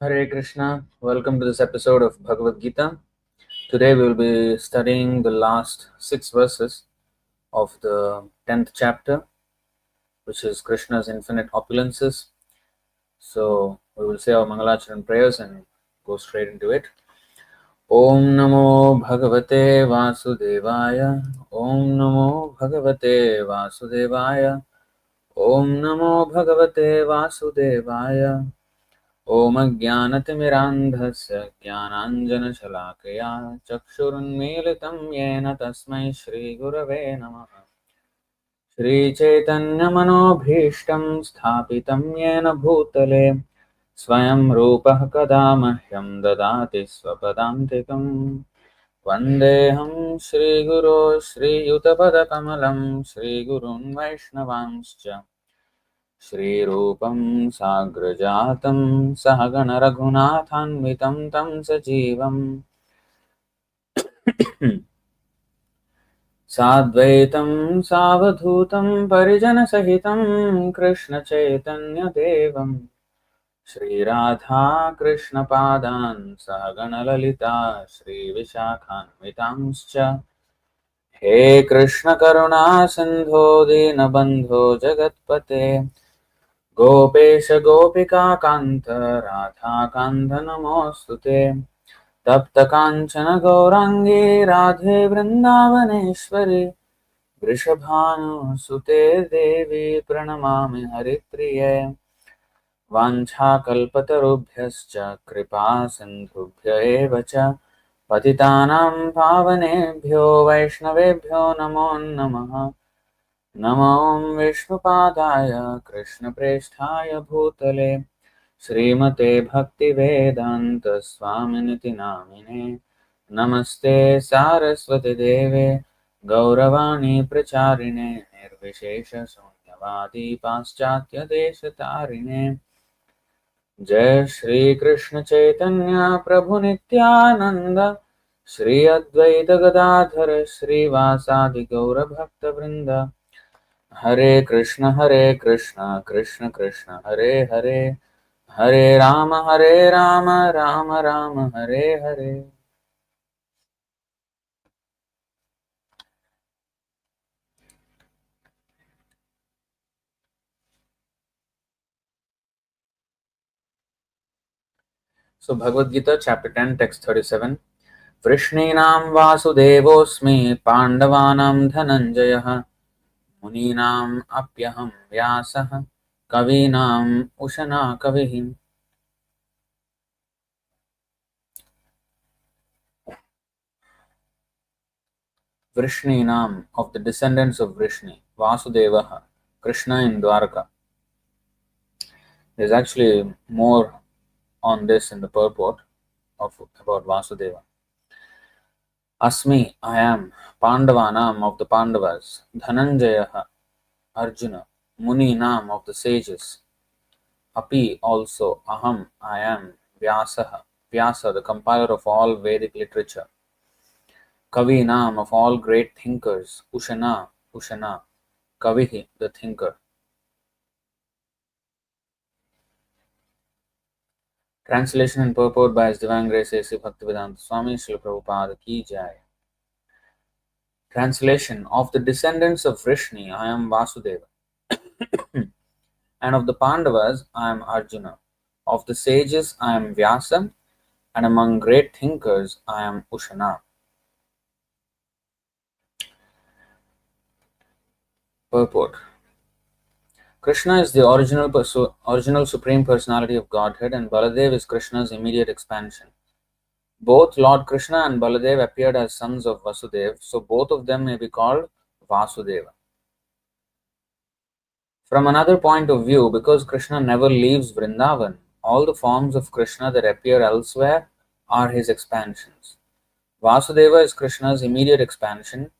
Hare Krishna, welcome to this episode of Bhagavad Gita. Today we will be studying the last 6 verses of the 10th chapter, which is Krishna's infinite opulences. So we will say our Mangalacharan prayers and go straight into it. Om Namo Bhagavate Vasudevaya. Om Namo Bhagavate Vasudevaya. Om Namo Bhagavate Vasudevaya. ॐ अज्ञानतिमिरान्धस्य ज्ञानाञ्जनशलाकया चक्षुरुन्मीलितं येन तस्मै श्रीगुरवे नमः। श्रीचैतन्यमनोभीष्टं स्थापितं येन भूतले स्वयं रूपः कदा मह्यं ददाति स्वपदान्तिकं। वन्देऽहं श्रीगुरो श्रीयुतपदकमलं श्रीगुरुन् वैष्णवांश्च श्रीरूपं साग्रजातं सहगणरघुनाथान्वितं तं सजीवम् साद्वैतं सावधूतं परिजनसहितं कृष्णचैतन्यदेवं श्रीराधा कृष्णपादान् सहगणललिता श्रीविशाखान्वितांश्च हे कृष्णकरुणा सिन्धो दीनबन्धो जगत्पते गोपेश गोपिकान्त राधाकान्त नमोऽस्तुते तप्त काञ्चन गौराङ्गी राधे वृन्दावनेश्वरि वृषभानुसुते देवी प्रणमामि हरिप्रिये वाञ्छाकल्पतरुभ्यश्च कृपा सिन्धुभ्य एव च पतितानां पावनेभ्यो वैष्णवेभ्यो नमो नमः। नमो विष्णुपादाय कृष्णप्रेष्ठाय भूतले श्रीमते भक्तिवेदान्त स्वामिनिति नामिने नमस्ते सारस्वती देवे गौरवाणी प्रचारिणे निर्विशेष शून्यवादी पाश्चात्य देशतारिणे जय श्री कृष्ण चैतन्य प्रभु नित्यानंद श्री अद्वैत गदाधर श्रीवासादि गौर भक्त वृंद हरे Krishna Krishna Krishna Hare Hare Hare Ram Ram Ram Hare Hare. So Bhagavad Gita chapter 10 text 37 वृष्णीनां वासुदेवोऽस्मि पाण्डवानां धनञ्जयः मुनीनाम् अप्यहं व्यासः कवीनाम् उशना कविः। Vrishninam, of the descendants of Vrishni, Vasudeva, Krishna in Dwarka. There's actually more on this in the purport about Vasudeva. Asmi, I am, Pandavanam, of the Pandavas, Dhananjaya, Arjuna, Muninam, of the sages, Api, also, Aham, I am, Vyasaha, Vyasa, the compiler of all Vedic literature, Kavinam, of all great thinkers, Ushana, Kavihi, the thinker. Translation and purport by His Divine Grace A.C. Bhaktivedanta Swami Srila Prabhupada Ki Jai. Translation: of the descendants of Vrishni, I am Vasudeva, and of the Pandavas, I am Arjuna. Of the sages, I am Vyasa, and among great thinkers, I am Ushana. Purport: Krishna is the original Supreme Personality of Godhead, and Baladev is Krishna's immediate expansion. Both Lord Krishna and Baladev appeared as sons of Vasudev, so both of them may be called Vasudeva. From another point of view, because Krishna never leaves Vrindavan, all the forms of Krishna that appear elsewhere are his expansions. Vasudeva is Krishna's immediate expansion,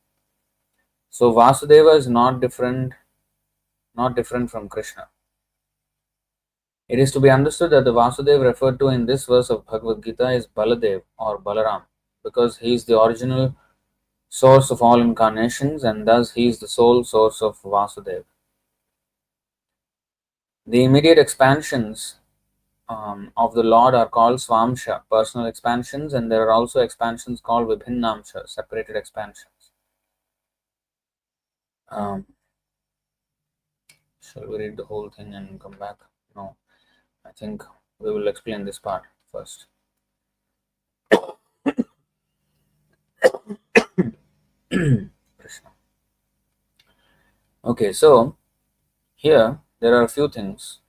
so Vasudeva is not different from Krishna. It is to be understood that the Vasudeva referred to in this verse of Bhagavad Gita is Baladev or Balaram, because he is the original source of all incarnations, and thus he is the sole source of Vasudeva. The immediate expansions of the Lord are called Swamsha, personal expansions, and there are also expansions called Vibhinnamsha, separated expansions. Shall we read the whole thing and come back? No, I think we will explain this part first. Krishna. Okay, so here there are a few things.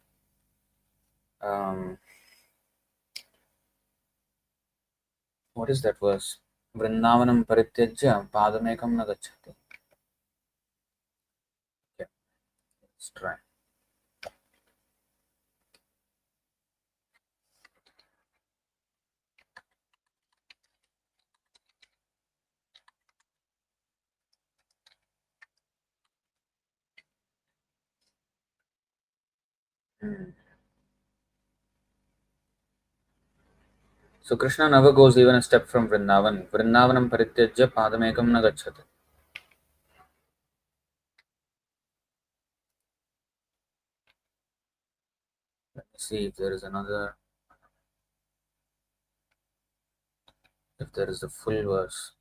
What is that verse? Vrindavanam parityajya padamekam na gacchati. Okay, let's try. So Krishna never goes even a step from Vrindavan. Vrindavanam parityajya padamekam na gacchati. Let me see if there is another, if there is the full verse.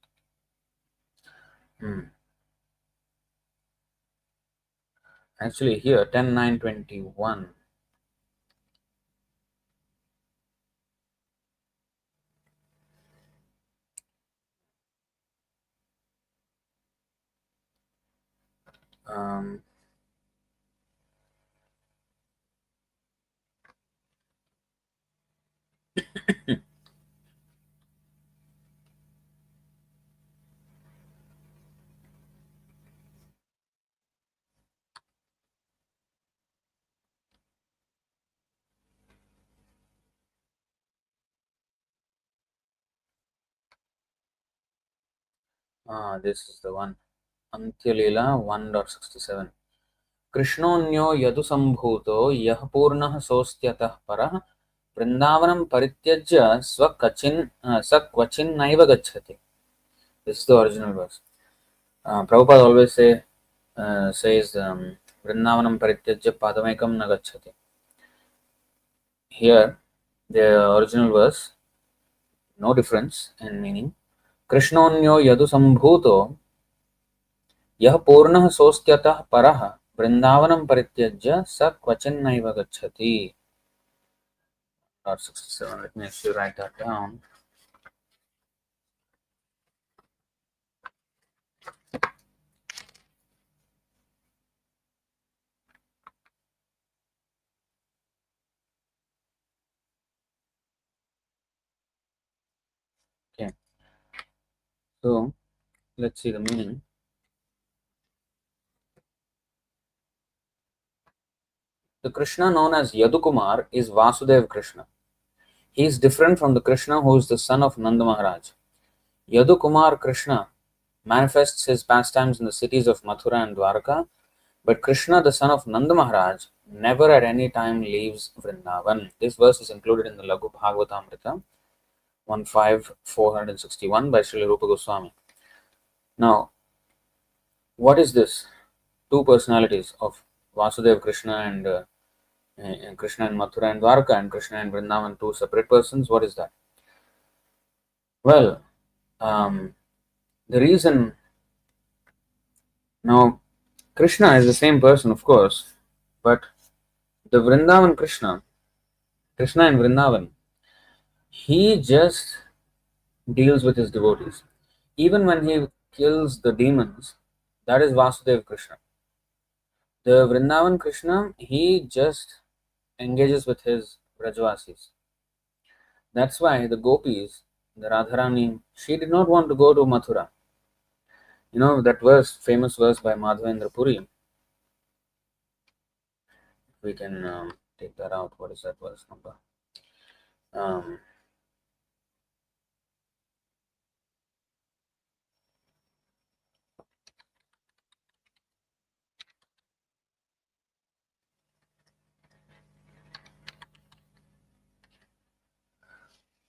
Actually here 10:9:21. This is the one. Antyalila 1.67. कृष्णोऽन्यो Yadu सम्भूतो यः पूर्णः सोऽस्त्यतः परः वृन्दावनं परित्यज्य क्वचिन्नैव गच्छति. This is the original verse. Prabhupada always says Vrindavanam parityajya padamekam na gacchati. Here the original verse, no difference in meaning. कृष्णोऽन्यो Yadu सम्भूतो यः पूर्णः सोऽस्त्यतः परः वृंदावनम परित्यज्य स क्वचिन्नैव गच्छति. 67. Let me actually write that down. Okay. So let's see the meaning. The Krishna known as Yadukumar is Vasudev Krishna. He is different from the Krishna who is the son of Nanda Maharaj. Yadukumar Krishna manifests his pastimes in the cities of Mathura and Dwarka, but Krishna, the son of Nanda Maharaj, never at any time leaves Vrindavan. This verse is included in the Laghu Bhagavatamrita 1.5.461 by Srila Rupa Goswami. Now, what is this? Two personalities of Vasudev Krishna and Krishna in Mathura and Dwarka and Krishna in Vrindavan, two separate persons. What is that? Well, the reason, now Krishna is the same person, of course, but the Vrindavan Krishna in Vrindavan, he just deals with his devotees. Even when he kills the demons, that is Vasudev Krishna. The Vrindavan Krishna, he just engages with his Brajvasis. That's why the gopis, the Radharani, she did not want to go to Mathura. You know that verse, famous verse by Madhavendra Puri. We can take that out. What is that verse number?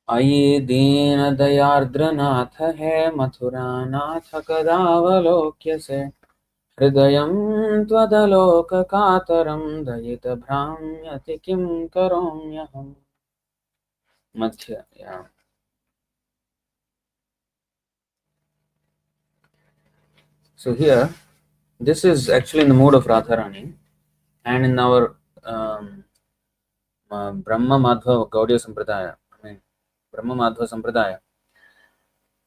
अयि दीन दयार्द्रनाथ है मथुरानाथ कदावलोक्यसे हृदयं त्वदलोककातरं दयितभ्राम्यति किं करोम्यहम्. Madhya, yeah. So here, this is actually in the mood of Radharani, and in our Brahma Madhva Gaudiya Sampradaya, Brahma Madhva Sampradaya,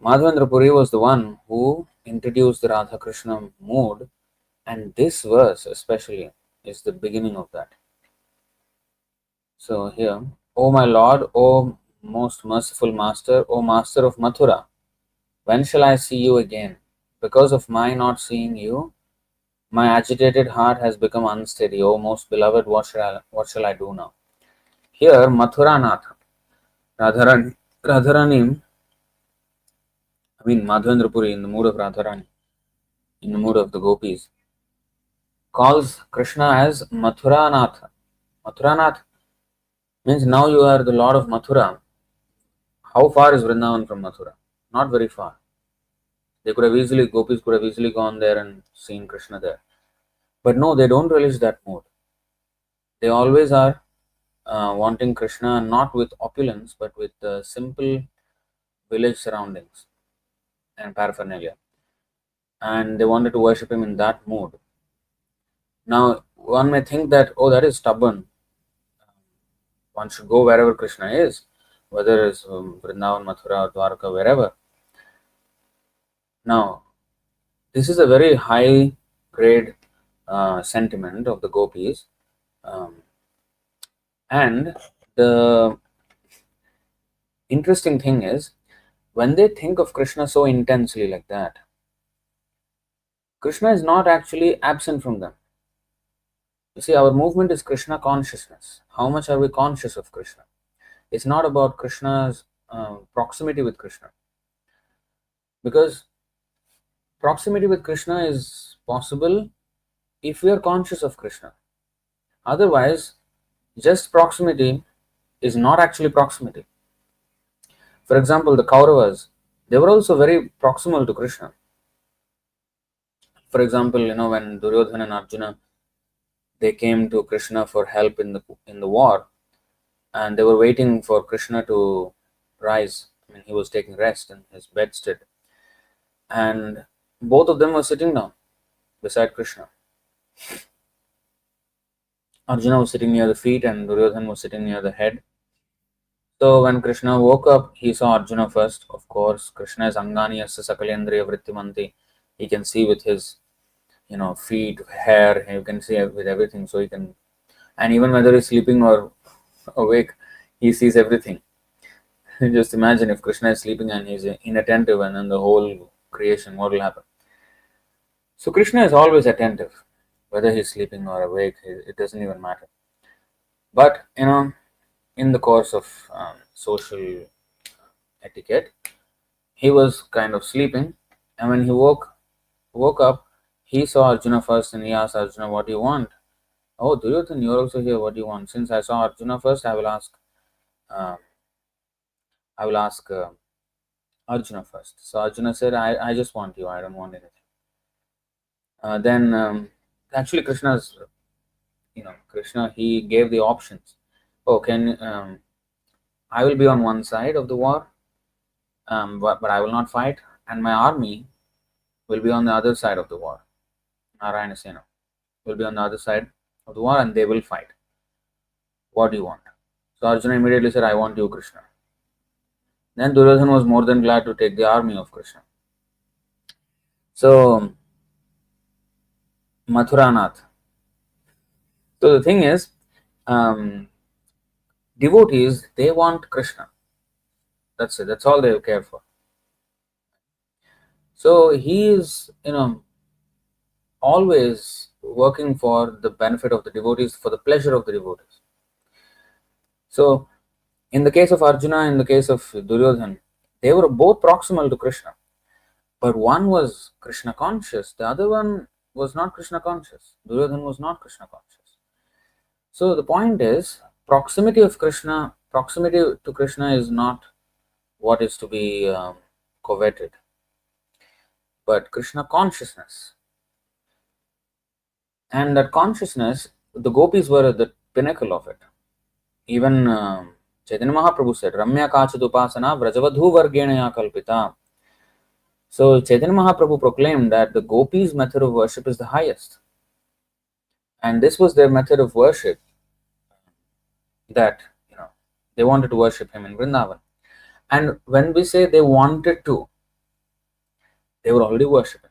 Madhavendra Puri was the one who introduced the Radha Krishna mood, and this verse especially is the beginning of that. So here, O my Lord, O most merciful Master, O Master of Mathura, when shall I see you again? Because of my not seeing you, my agitated heart has become unsteady. O most beloved, what shall I do now? Here, Mathura Nath, Radharani, Madhavendra Puri in the mood of Radharani, in the mood of the gopis, calls Krishna as Mathuranath. Mathuranath means now you are the Lord of Mathura. How far is Vrindavan from Mathura? Not very far. Gopis could have easily gone there and seen Krishna there. But no, they don't relish that mood. They always are wanting Krishna not with opulence but with simple village surroundings and paraphernalia. And they wanted to worship him in that mood. Now, one may think that, oh, that is stubborn. One should go wherever Krishna is, whether it's Vrindavan, Mathura, Dwarka, wherever. Now, this is a very high grade sentiment of the gopis, and the interesting thing is, when they think of Krishna so intensely like that, Krishna is not actually absent from them. You see, our movement is Krishna consciousness. How much are we conscious of Krishna? It's not about Krishna's proximity with Krishna, because proximity with Krishna is possible if we are conscious of Krishna. Otherwise, just proximity is not actually proximity. For example, the Kauravas, they were also very proximal to Krishna. For example, when Duryodhana and Arjuna, they came to Krishna for help in the war, and they were waiting for Krishna to rise. He was taking rest in his bedstead, and both of them were sitting down beside Krishna. Arjuna was sitting near the feet and Duryodhana was sitting near the head. So when Krishna woke up, he saw Arjuna first. Of course, Krishna is Angani Yasya Sakalendriya Vrittimanti. He can see with his feet, hair, he can see with everything. So he can, and even whether he's sleeping or awake, he sees everything. Just imagine if Krishna is sleeping and he's inattentive, and then the whole creation, what will happen? So Krishna is always attentive, whether he's sleeping or awake, it doesn't even matter. But in the course of social etiquette, he was kind of sleeping, and when he woke up, he saw Arjuna first, and he asked Arjuna, "What do you want?" "Oh, Duryodhana, you're also here. What do you want?" "Since I saw Arjuna first, I will ask. Uh, Arjuna first." So Arjuna said, "I just want you. I don't want anything." Then actually, Krishna, he gave the options. Oh, I will be on one side of the war, but I will not fight, and my army will be on the other side of the war. Narayana Sena will be on the other side of the war, and they will fight. What do you want? So Arjuna immediately said, "I want you, Krishna." Then Duryodhana was more than glad to take the army of Krishna. So Mathuranath. So the thing is, devotees, they want Krishna. That's it. That's all they care for. So he is, always working for the benefit of the devotees, for the pleasure of the devotees. So in the case of Arjuna, in the case of Duryodhana, they were both proximal to Krishna. But one was Krishna conscious, the other one was not Krishna conscious. Duryodhana was not Krishna conscious. So the point is, proximity to Krishna is not what is to be coveted, but Krishna consciousness. And that consciousness, the gopis were at the pinnacle of it. Even Chaitanya Mahaprabhu said, Ramya Kachit Upasana Vrajavadhu Vargenaya Kalpita. So Chaitanya Mahaprabhu proclaimed that the gopis' method of worship is the highest. And this was their method of worship, that they wanted to worship him in Vrindavan. And when we say they wanted to, they were already worshipping.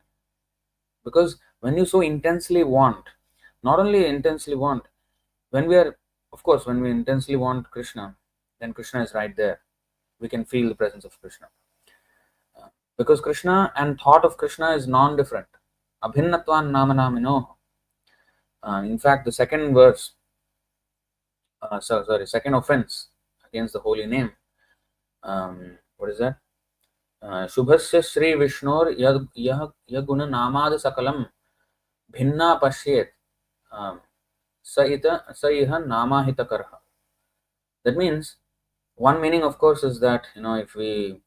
Because when you so intensely want, not only intensely want, when we are, of course, when we intensely want Krishna, then Krishna is right there. We can feel the presence of Krishna. Because Krishna and thought of Krishna is non-different. Abhinnatvan namanamino. In fact, the second verse, second offense against the holy name. What is that? Shubhasya Sri Vishnor Yaguna Namad Sakalam Bhinna Pashyet Saiha Namahita Karha. That means, one meaning, of course, is that if we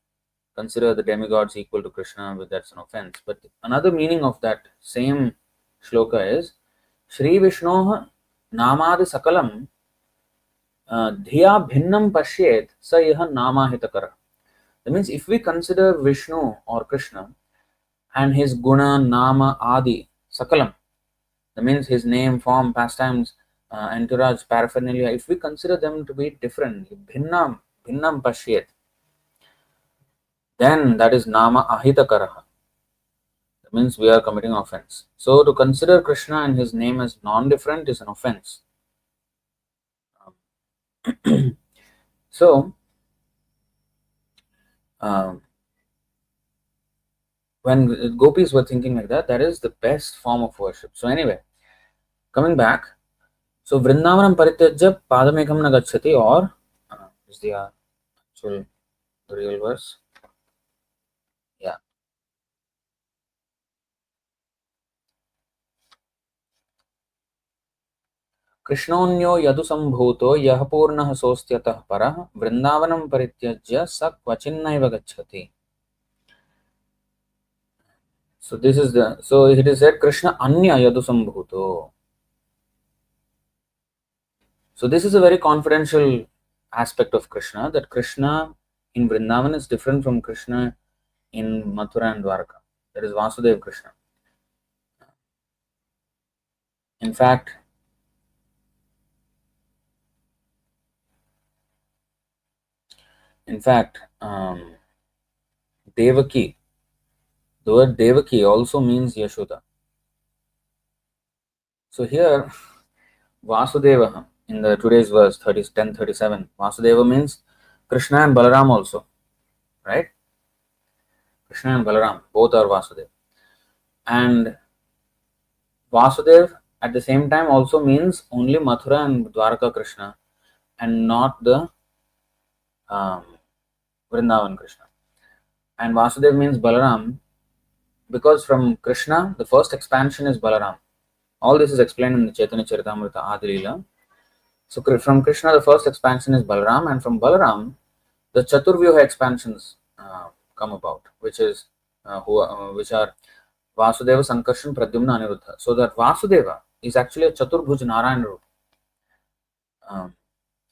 consider the demigods equal to Krishna, that's an offense. But another meaning of that same shloka is Shri Vishnoha Namad Sakalam Dhiya Bhinnam Pashyet Saiha Namahita Karha. That means, if we consider Vishnu or Krishna and his guna, nama, adi, sakalam, that means his name, form, pastimes, entourage, paraphernalia, if we consider them to be different, bhinnam pashyet, then that is nama ahita karaha. That means we are committing offense. So to consider Krishna and his name as non-different is an offense. So when gopis were thinking like that, that is the best form of worship. So anyway, coming back, so Vrindavanam Parityajya Padamekam na gacchati, or is the actual the real verse? Yeah. Krishnonyo yadu sambhuto yah purnah sostyatah parah Vrindavanam Parityajya sa kvachinnaiva gacchati. So this is so it is said Krishna anya yadu sambhuto. So this is a very confidential aspect of Krishna, that Krishna in Vrindavan is different from Krishna in Mathura and Dwarka. That is Vasudeva Krishna. In fact, Devaki, the word Devaki also means Yashoda. So here, Vasudeva, in the today's verse 10:37, Vasudeva means Krishna and Balaram also, right? Krishna and Balaram, both are Vasudeva. And Vasudev at the same time also means only Mathura and Dwaraka Krishna, and not the Vrindavan Krishna. And Vasudev means Balaram, because from Krishna, the first expansion is Balaram. All this is explained in the Chaitanya Charitamrita Adilila. So from Krishna, the first expansion is Balaram, and from Balaram, the Chaturvyuha expansions come about, which are Vasudeva, Sankarshan, Pradyumna, Aniruddha. So that Vasudeva is actually a Chaturbhuj Narayana root.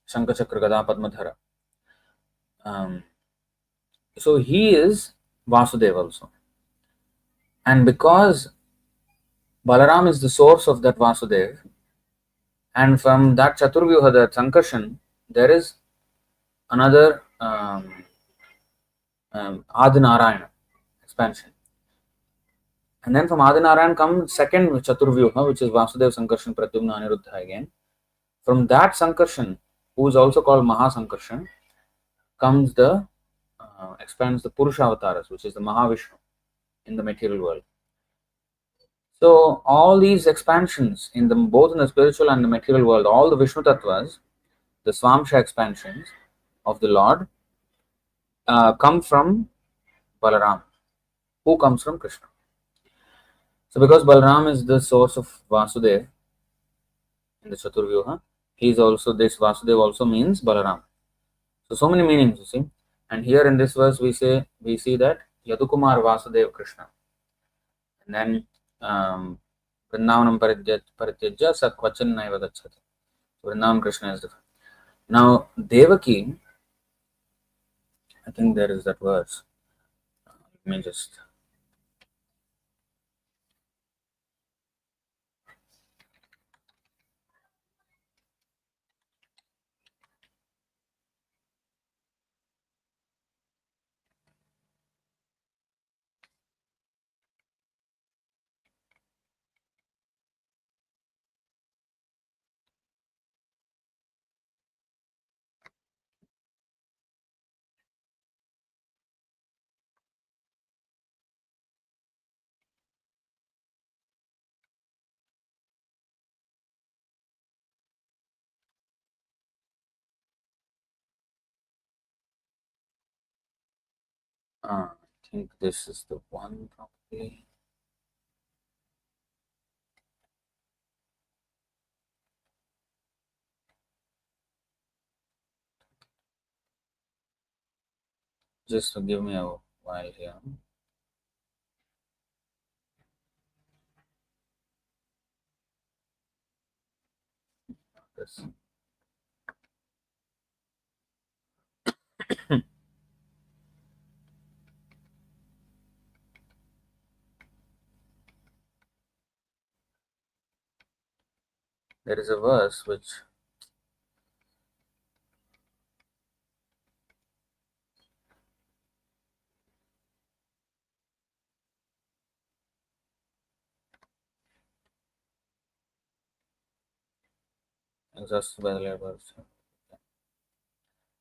Shankachakra Gada Padmadhara. So he is Vasudeva also. And because Balaram is the source of that Vasudeva, and from that Chaturvyuha, that Sankarshan, there is another Adinarayana expansion. And then from Adinarayan comes second Chaturvyuha, which is Vasudeva, Sankarshan, Pradyumna, Aniruddha again. From that Sankarshan, who is also called Mahasankarshan, comes expands the Purusha avatars, which is the Mahavishnu in the material world. So all these expansions both in the spiritual and the material world, all the Vishnu Tattvas, the Swamsha expansions of the Lord, come from Balaram, who comes from Krishna. So because Balaram is the source of Vasudeva in the Chaturvyuha, this Vasudeva also means Balaram. So many meanings, you see. And here in this verse we see that Yadukumar Vasudeva Krishna. And then Vrindavanam Parityajya sa kvachannaiva gacchati. Vrindavan Krishna is different. Now Devaki I think there is that verse. Let me just. I think this is the one probably. Just give me a while here. This. There is a verse which exhausted by the labors.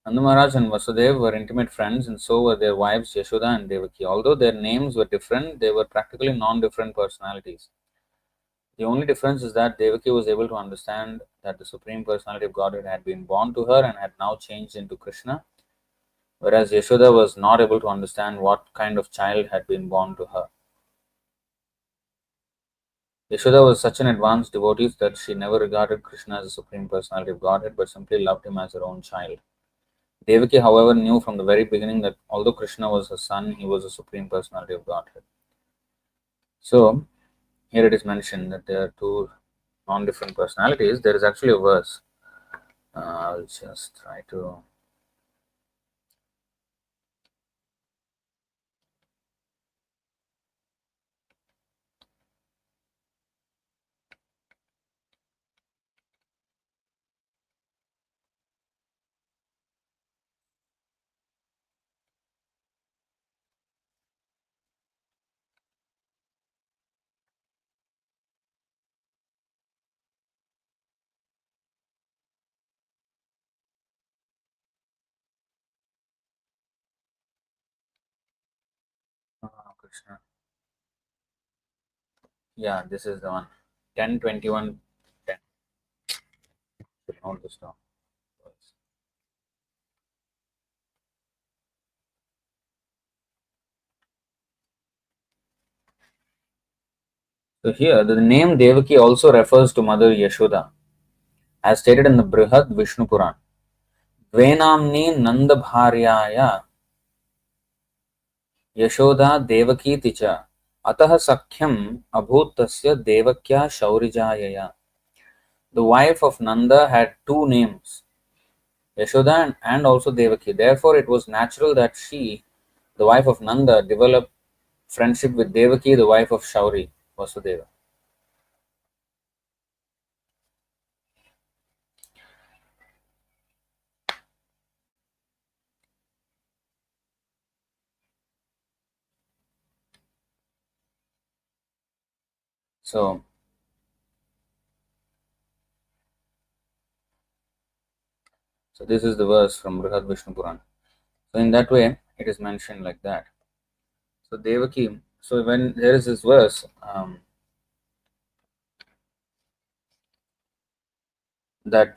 Nanda Maharaj and Vasudev were intimate friends, and so were their wives Yashoda and Devaki. Although their names were different, they were practically non-different personalities. The only difference is that Devaki was able to understand that the Supreme Personality of Godhead had been born to her and had now changed into Krishna, whereas Yashoda was not able to understand what kind of child had been born to her. Yashoda was such an advanced devotee that she never regarded Krishna as the Supreme Personality of Godhead but simply loved him as her own child. Devaki, however, knew from the very beginning that although Krishna was her son, he was the Supreme Personality of Godhead. So, here it is mentioned that there are two non-different personalities. There is actually a verse. I'll just try to. Krishna. Yeah, this is the one. 10:21. 10. Should note this down. So here, the name Devaki also refers to Mother Yashoda, as stated in the Brihad Vishnu Puran. Dvenamni Nanda Bharyaya Yashoda Devaki Ticha Atah Sakhyam Abhut Tasya Devakya Shaurijayaya. The wife of Nanda had two names, Yashoda and also Devaki. Therefore, it was natural that she, the wife of Nanda, developed friendship with Devaki, the wife of Shauri, Vasudeva. So, this is the verse from Brihad Vishnu Puran. So in that way, it is mentioned like that. So Devaki. So when there is this verse that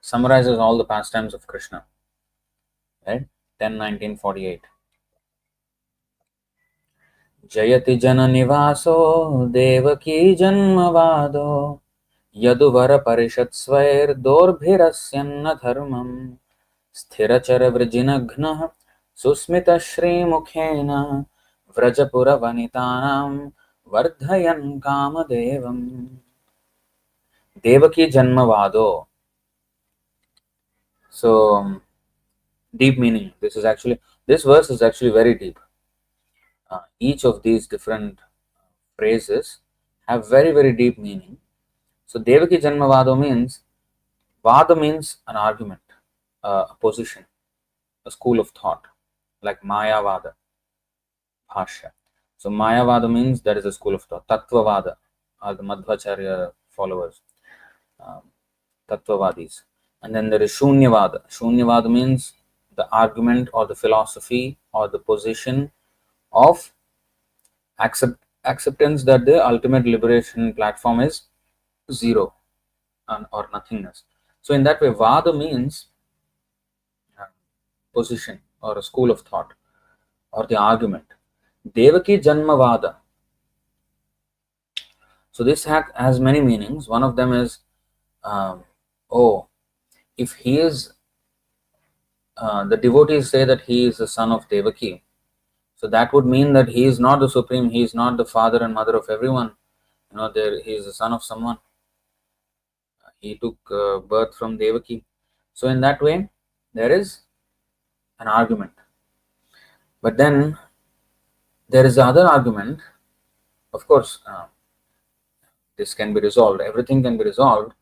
summarizes all the pastimes of Krishna, right? 10:19:48. Jayati jana nivaso devaki janmavado Yaduvar परिषत्स्वैर दोर्भिरस्यन्न धर्मम् स्थिरचरवृजिनघ्नः सुस्मितश्रीमुखेन व्रजपुरवनितानां वर्धयन् कामदेवम्. Devaki Janmavado. So deep meaning. This verse is actually very deep. Each of these different phrases have very, very deep meaning. So Devaki Janmavado means, Vada means an argument, a position, a school of thought, like Mayavada, Bhashya. So Mayavada means there is a school of thought. Tattvavada are the Madhvacharya followers, um, Tattvavadis. And then there is Shunyavada. Shunyavada means the argument or the philosophy or the position of acceptance that the ultimate liberation platform is zero or nothingness. So in that way, Vada means position or a school of thought or the argument. Devaki Janma Vada. So this has many meanings. One of them is, oh, if he is, the devotees say that he is the son of Devaki. So that would mean that he is not the supreme, he is not the father and mother of everyone. He is the son of someone. He took birth from Devaki. So in that way, there is an argument. But then there is the other argument. Of course, this can be resolved. Everything can be resolved.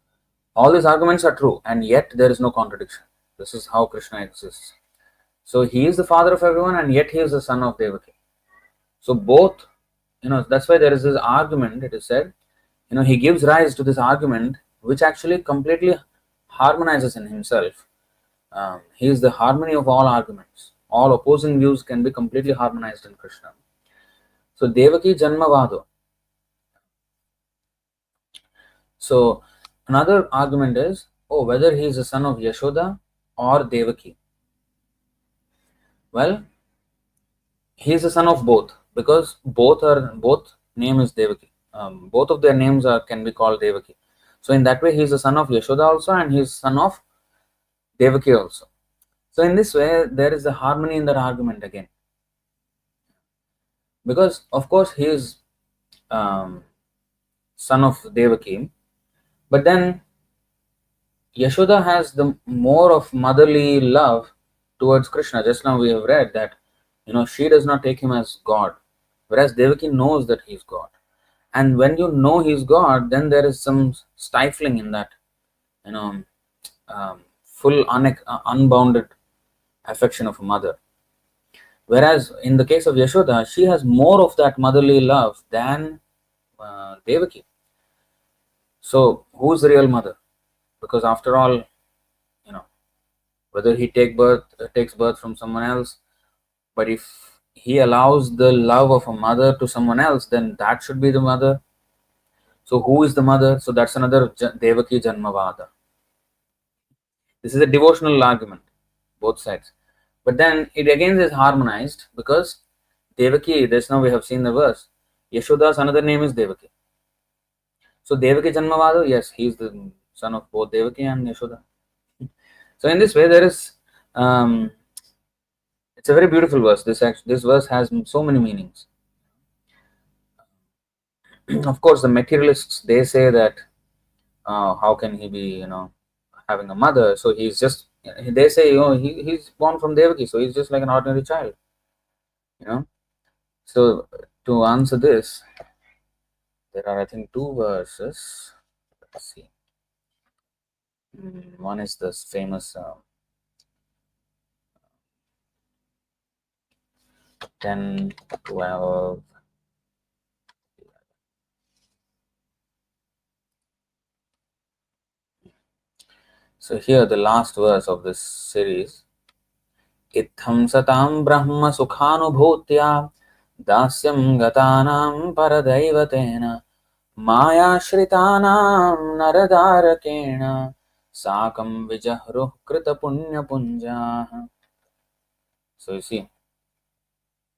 All these arguments are true, and yet there is no contradiction. This is how Krishna exists. So he is the father of everyone, and yet he is the son of Devaki. So both, that's why there is this argument. It is said, he gives rise to this argument, which actually completely harmonizes in himself. He is the harmony of all arguments. All opposing views can be completely harmonized in Krishna. So Devaki Janmavado. So another argument is, whether he is the son of Yashoda or Devaki. Well, he is the son of both, because both name is Devaki. Both of their names can be called Devaki. So in that way, he is the son of Yashoda also, and he is son of Devaki also. So in this way, there is a harmony in that argument again. Because of course he is son of Devaki, but then Yashoda has the more of motherly love towards Krishna. Just now we have read that she does not take him as God, whereas Devaki knows that he is God. And when you know he is God, then there is some stifling in that, full unbounded affection of a mother. Whereas in the case of Yashoda, she has more of that motherly love than Devaki. So who's the real mother? Because after all, whether he takes birth from someone else, but if he allows the love of a mother to someone else, then that should be the mother. So who is the mother? So that's another Devaki Janmavada. This is a devotional argument, both sides. But then it again is harmonized, because Devaki, just now we have seen the verse, Yashoda's another name is Devaki. So Devaki Janmavada, yes, he is the son of both Devaki and Yashoda. So in this way, there is, it's a very beautiful verse. This verse has so many meanings. Of course, the materialists, they say that how can he be, having a mother? So he's just, they say, he's born from Devaki, so he's just like an ordinary child. So to answer this, there are, I think, two verses. Let's see. One is this famous 10, 12. So here, the last verse of this series. Itham satam brahma sukhanubhutya dasyam gatanam paradaivatena maya shritanam naradarakena sakam vijahruh krita punya punjaha. So you see,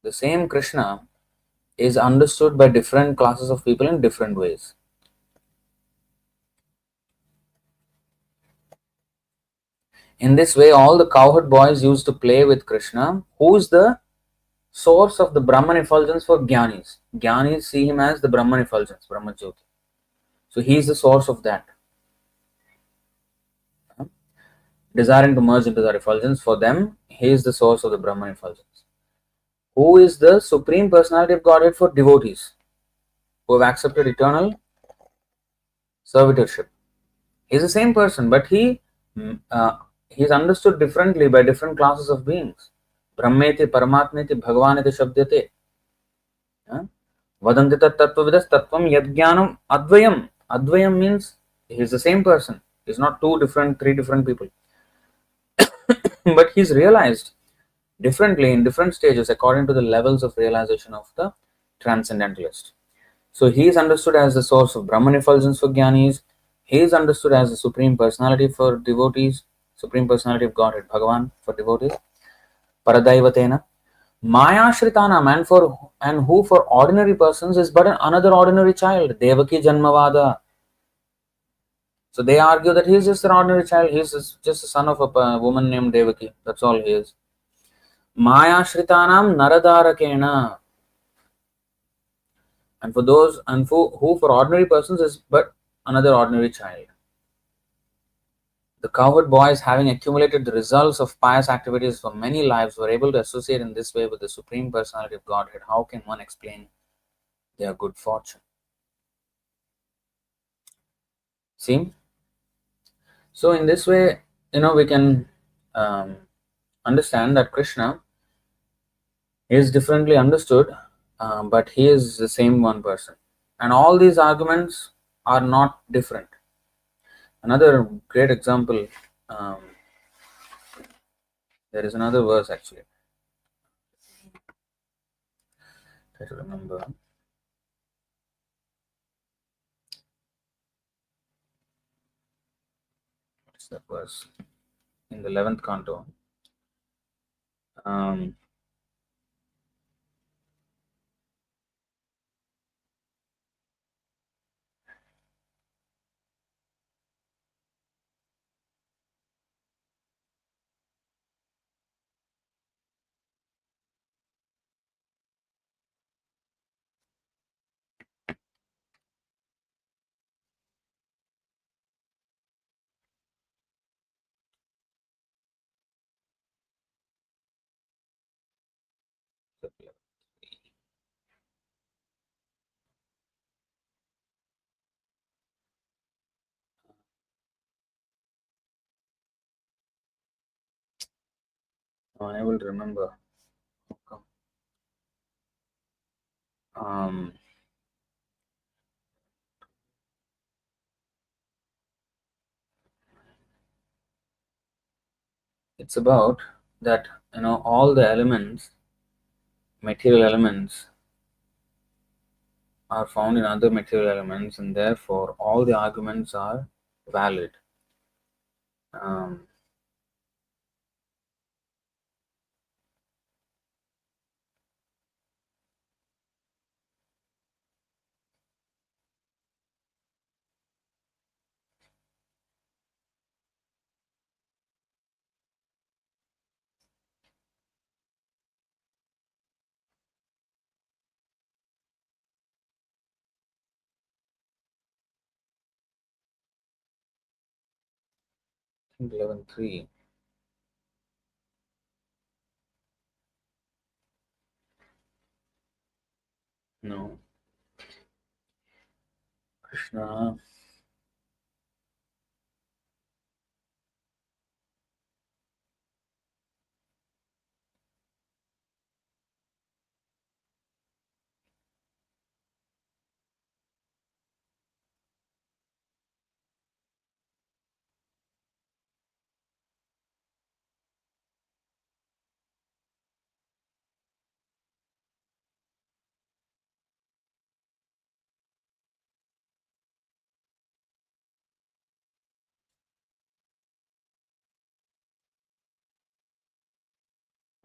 the same Krishna is understood by different classes of people in different ways. In this way, all the cowherd boys used to play with Krishna, who is the source of the Brahman effulgence for Jnanis. Jnanis see him as the Brahman effulgence, Brahmajyoti. So he is the source of that. Desiring to merge into that effulgence, for them, He is the source of the Brahman effulgence. Who is the Supreme Personality of Godhead for devotees who have accepted eternal servitorship? He is the same person, but he is understood differently by different classes of beings. Brahmeti, Paramatmeti, Bhagavaneti Shabdate. Vadanti tat tattvavidas tattvam yadjnanam advayam. Advayam means he is the same person. He is not two different, three different people. But he is realized differently in different stages according to the levels of realization of the transcendentalist. So he is understood as the source of Brahman effulgence for Jnanis. He is understood as the Supreme Personality for devotees, Supreme Personality of Godhead, Bhagavan for devotees. Paradaivatena. Maya Shritanam, and who for ordinary persons is but another ordinary child, Devaki Janmavada. So they argue that he is just an ordinary child, he is just the son of a woman named Devaki. That's all he is. Maya Shritanam Naradarakena. And for those and who for ordinary persons is but another ordinary child. The cowherd boys, having accumulated the results of pious activities for many lives, were able to associate in this way with the Supreme Personality of Godhead. How can one explain their good fortune? See? So, in this way, we can understand that Krishna is differently understood, but he is the same one person. And all these arguments are not different. Another great example, um, there is another verse actually. Try to remember. What is that verse? In the 11th canto. Um, I'm unable to remember. Um, it's about that all the elements, material elements, are found in other material elements, and therefore all the arguments are valid. Um, 11.3. No, Krishna.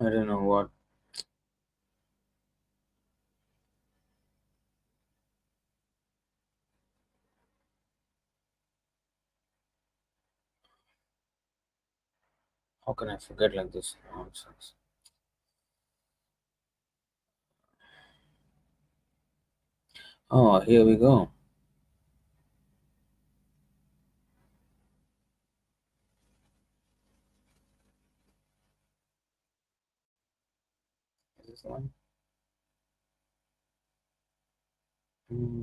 I don't know what. How can I forget like this nonsense? Oh, here we go. this the one? Hmm.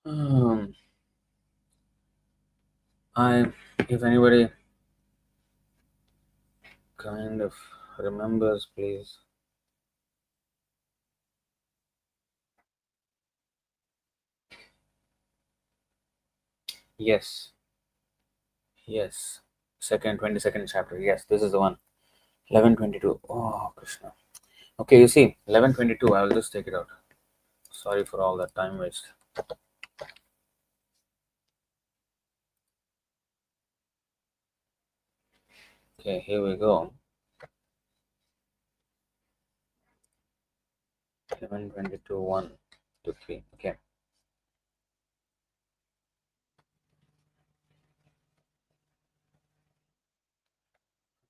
Um, I, if anybody kind of remembers, please. Yes, yes. 22nd chapter. Yes, this is the one. 11:22. Oh, Krishna. Okay, you see, 11:22. I will just take it out. Sorry for all that time waste. Okay, here we go. 11:22. 1 to 3. Okay.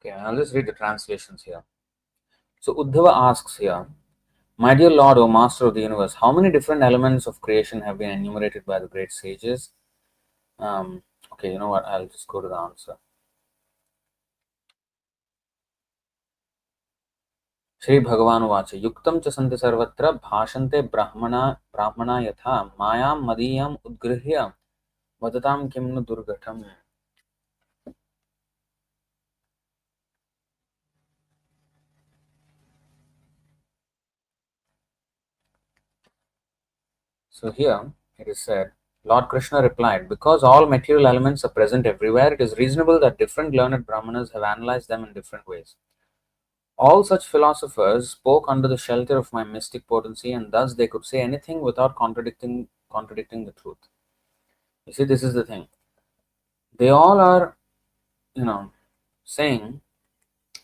Okay, I'll just read the translations here. So Uddhava asks here, my dear Lord, O Master of the Universe, how many different elements of creation have been enumerated by the great sages? Um, okay, you know what? I'll just go to the answer. Shri भगवानुवाच युक्तं च सन्ति सर्वत्र भाषन्ते ब्राह्मणा यथा मायां मदीयम् उद्गृह्य वदतां किं नु दुर्घटम्. So here it is said, Lord Krishna replied, because all material elements are present everywhere, it is reasonable that different learned Brahmanas have analyzed them in different ways. All such philosophers spoke under the shelter of my mystic potency, and thus they could say anything without contradicting the truth. You see, this is the thing. They all are, you know, saying,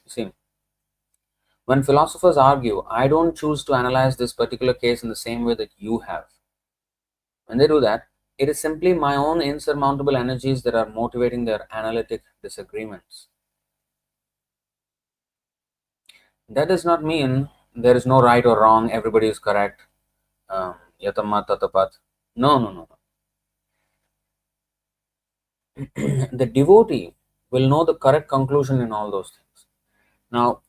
see, when philosophers argue, I don't choose to analyze this particular case in the same way that you have. When they do that, it is simply my own insurmountable energies that are motivating their analytic disagreements. That does not mean there is no right or wrong, everybody is correct. Yatamma tatapat. No, no, no. The devotee will know the correct conclusion in all those things. Now,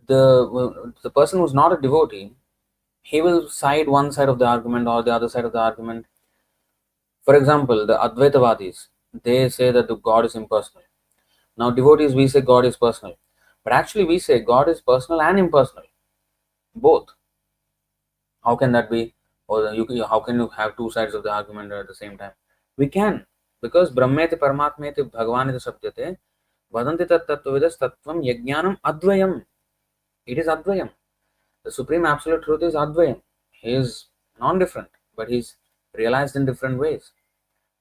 the person who's not a devotee, he will side one side of the argument or the other side of the argument. For example, the Advaitavadis, they say that the God is impersonal. Now, devotees, we say God is personal. But actually, we say God is personal and impersonal. Both. How can that be? Or how can you have two sides of the argument at the same time? We can. Because Brahmeti Paramatmeti Bhagavaniti Sabdyate Vadanti Tat Tattvavidas Tattvam Yajnanam Advayam. It is Advayam. The Supreme Absolute Truth is Advayam. He is non-different, but he's realized in different ways,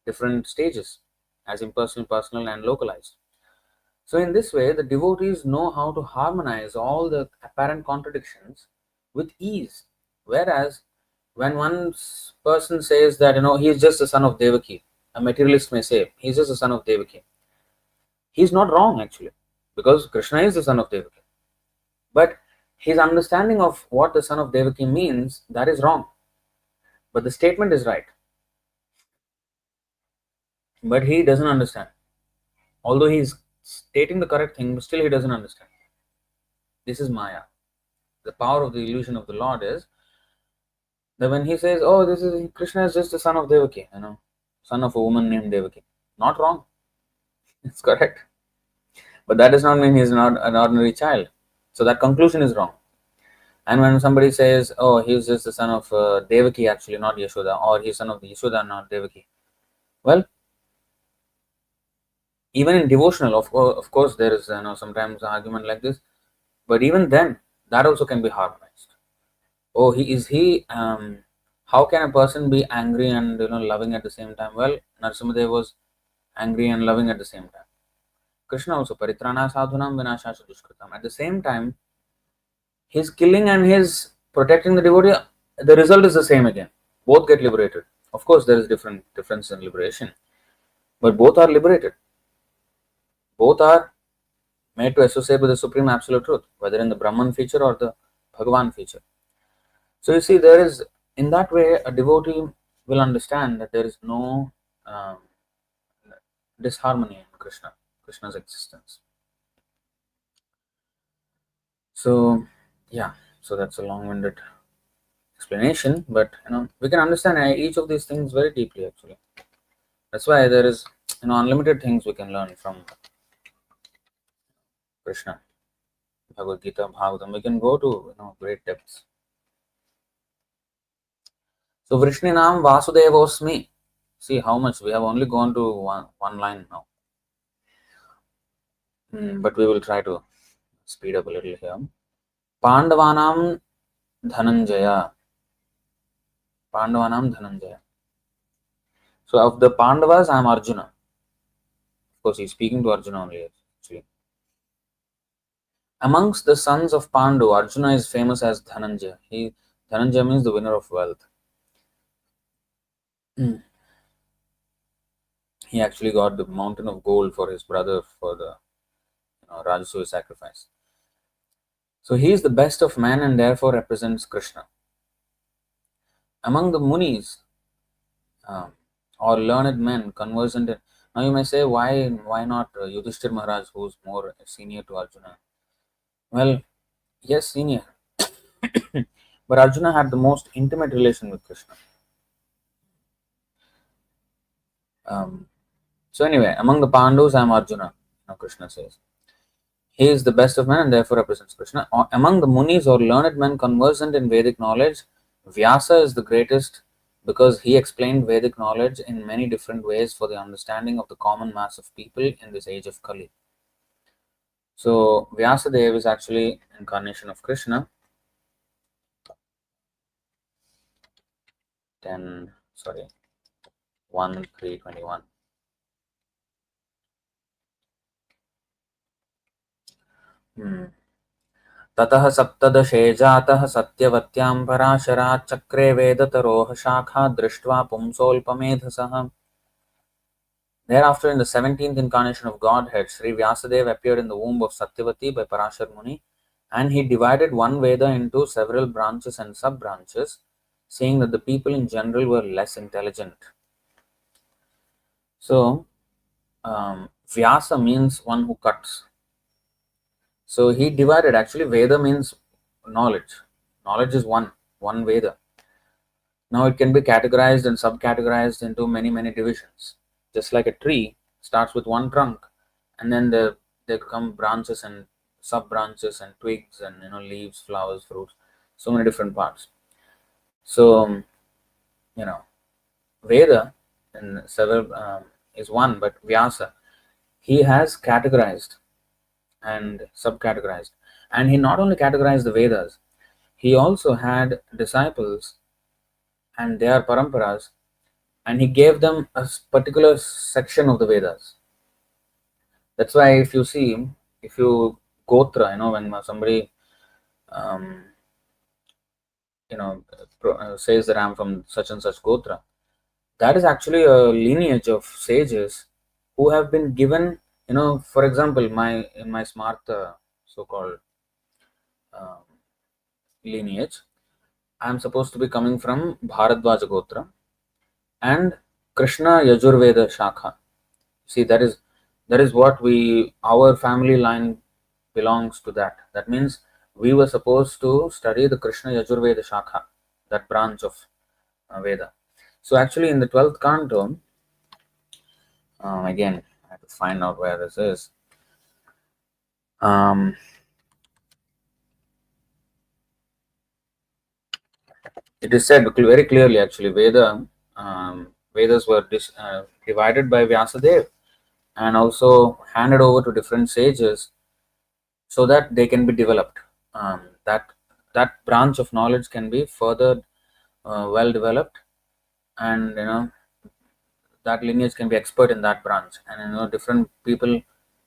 different stages, as impersonal, personal, and localized. So, in this way, the devotees know how to harmonize all the apparent contradictions with ease. Whereas, when one person says that, he is just the son of Devaki, a materialist may say, he is just the son of Devaki. He is not wrong actually, because Krishna is the son of Devaki. But his understanding of what the son of Devaki means, that is wrong. But the statement is right. But he doesn't understand. Although he is stating the correct thing, but still he doesn't understand. This is Maya. The power of the illusion of the Lord is that when he says, "Oh, this is Krishna is just the son of Devaki," son of a woman named Devaki. Not wrong. It's correct. But that does not mean he is not an ordinary child. So that conclusion is wrong. And when somebody says, "Oh, he is just the son of Devaki," actually not Yashoda, or he's son of Yashoda, not Devaki. Well, even in devotional, of course, there is sometimes an argument like this. But even then, that also can be harmonized. Oh, how can a person be angry and loving at the same time? Well, Narasimhadev was angry and loving at the same time. Krishna also, paritrana sadhunam vinashasya dushkritam. At the same time, his killing and his protecting the devotee, the result is the same again. Both get liberated. Of course, there is difference in liberation, but both are liberated. Both are made to associate with the supreme absolute truth, whether in the Brahman feature or the Bhagavan feature. So you see, there is, in that way, a devotee will understand that there is no disharmony in Krishna's existence. So yeah, so that's a long-winded explanation, but we can understand each of these things very deeply. Actually, that's why there is unlimited things we can learn from Krishna, Bhagavad Gita, Bhagavatam. We can go to great depths. So Vrishninam Vasudevosmi. See how much we have only gone to one line now, but we will try to speed up a little here. Pandavanam Dhananjaya. Pandavanam Dhananjaya. So of the Pandavas, I am Arjuna. Of course, he's speaking to Arjuna only. Actually, amongst the sons of Pandu, Arjuna is famous as Dhananjaya. Dhananjaya means the winner of wealth. He actually got the mountain of gold for his brother for the Rajasuya sacrifice. So he is the best of men and therefore represents Krishna. Among the munis or learned men conversant in, now you may say, why not Yudhishthir Maharaj, who is more senior to Arjuna? Well, yes, senior, but Arjuna had the most intimate relation with Krishna. So anyway, among the Pandus, I am Arjuna. Krishna says. He is the best of men and therefore represents Krishna. Among the munis or learned men conversant in Vedic knowledge, Vyasa is the greatest because he explained Vedic knowledge in many different ways for the understanding of the common mass of people in this age of Kali. So Vyasadeva is actually incarnation of Krishna. 1:3:21. ततः सप्तदशे जातः सत्यवत्यां पराशरात् चक्रे वेदतरोः शाखा दृष्ट्वा पुंसोऽल्पमेधसः. Thereafter, in the 17th incarnation of Godhead, Sri Vyasadeva appeared in the womb of Satyavati by Parashar Muni, and he divided one Veda into several branches and sub-branches, saying that the people in general were less intelligent. So, Vyasa means one who cuts. So he divided, actually Veda means knowledge. Knowledge is one Veda. Now it can be categorized and sub-categorized into many divisions. Just like a tree starts with one trunk, and then there come branches and sub-branches and twigs and leaves, flowers, fruits, so many different parts. So Veda and several is one, but Vyasa, he has categorized and sub-categorized, and he not only categorized the Vedas, he also had disciples and their paramparas, and he gave them a particular section of the Vedas. That's why if you Gotra, when somebody says that I'm from such and such Gotra, that is actually a lineage of sages who have been given, for example, in my Smartha so-called lineage, I am supposed to be coming from Bharadwaja Gotra and Krishna Yajurveda Shakha. See, that is what our family line belongs to that. That means we were supposed to study the Krishna Yajurveda Shakha, that branch of Veda. So actually in the 12th canto, again, I have to find out where this is. It is said very clearly, actually, Vedas were divided by Vyasadeva and also handed over to different sages so that they can be developed. that branch of knowledge can be further well developed, and that lineage can be expert in that branch, and different people,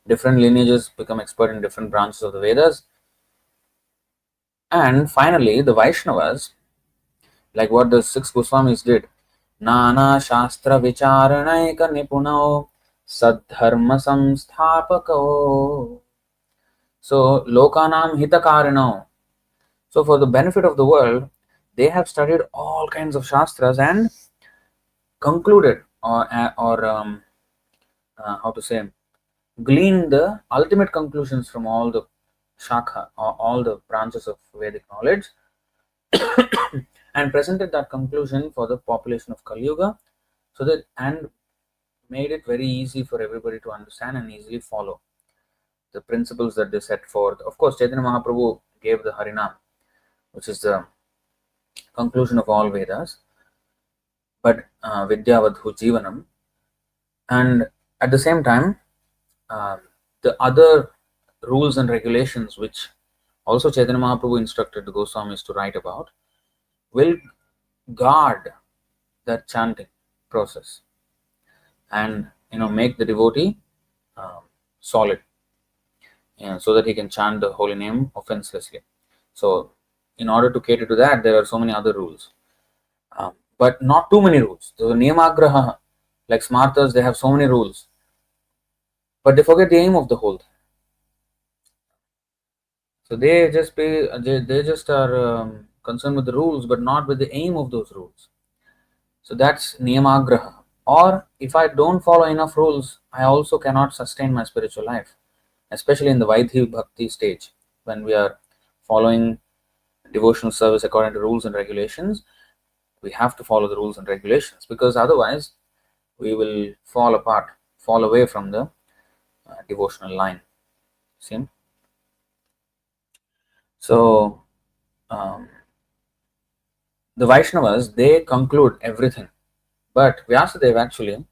different lineages become expert in different branches of the Vedas. And finally, the Vaishnavas, like what the six Goswamis did, Nana Shastra Vicharanaika Nipunao Sadharma Samsthapako. So, Lokanam Hitakarino. So, for the benefit of the world, they have studied all kinds of Shastras and concluded, or how to say, gleaned the ultimate conclusions from all the Shakha, or all the branches of Vedic knowledge, and presented that conclusion for the population of Kali Yuga, so that, and made it very easy for everybody to understand and easily follow the principles that they set forth. Of course, Chaitanya Mahaprabhu gave the Harinam, which is the conclusion of all Vedas, but Vidyavadhu Jivanam, and at the same time, the other rules and regulations which also Chaitanya Mahaprabhu instructed the Goswamis to write about will guard that chanting process and make the devotee solid, so that he can chant the holy name offenselessly. So in order to cater to that, there are so many other rules, but not too many rules. The Niyamagraha, like Smartas, they have so many rules, but they forget the aim of the whole thing. So they just are concerned with the rules, but not with the aim of those rules. So that's Niyamagraha. Or if I don't follow enough rules, I also cannot sustain my spiritual life, especially in the Vaidhi Bhakti stage, when we are following devotional service according to rules and regulations. We have to follow the rules and regulations, because otherwise we will fall apart, fall away from the devotional line. See? So the Vaishnavas, they conclude everything, but Vyasadeva actually,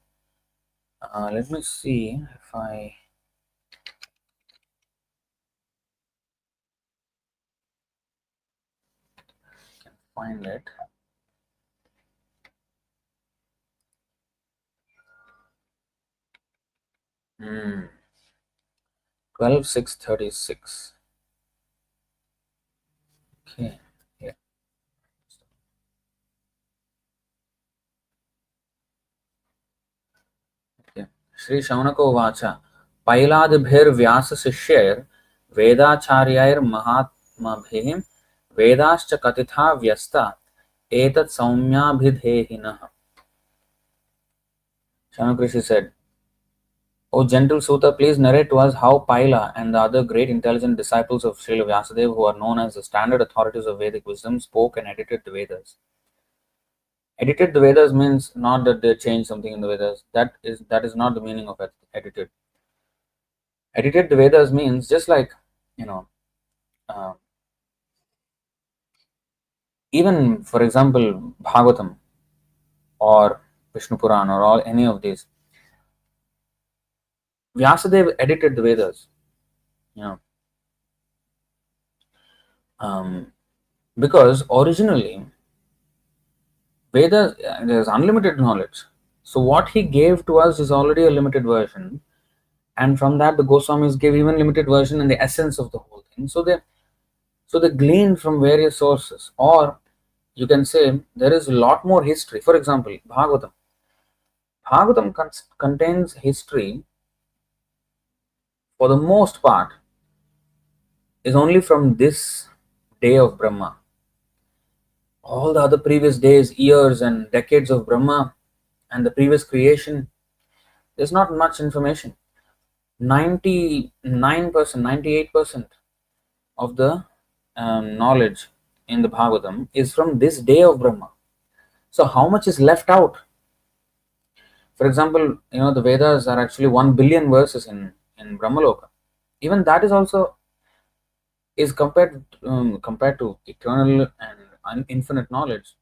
let me see if I can find it. 12:6:36. Okay, yeah. Okay. Shri Shaunako Vacha Pailadibhir Vyasa Sishyair Vedacharyair Mahatmabhim Vedascha Katitha Vyasta Etat Saumyabhidhehinah. Shaunakrishi said, O gentle Suta, please narrate to us how Paila and the other great intelligent disciples of Srila Vyasadeva, who are known as the standard authorities of Vedic wisdom, spoke and edited the Vedas. Edited the Vedas means not that they changed something in the Vedas. That is not the meaning of edited. Edited the Vedas means just like, even for example, Bhagavatam or Vishnu Puran or all any of these, Vyasadeva edited the Vedas, because originally Vedas, there's unlimited knowledge. So what he gave to us is already a limited version, and from that the Goswamis gave even limited version and the essence of the whole thing. So they gleaned from various sources, or you can say there is a lot more history. For example, Bhagavatam. Bhagavatam contains history, for the most part, is only from this day of Brahma. All the other previous days, years and decades of Brahma and the previous creation, there's not much information. 99%, 98% of the knowledge in the Bhagavatam is from this day of Brahma. So how much is left out? For example, the Vedas are actually 1 billion verses in Brahmaloka. Even that is also compared to eternal and infinite knowledge.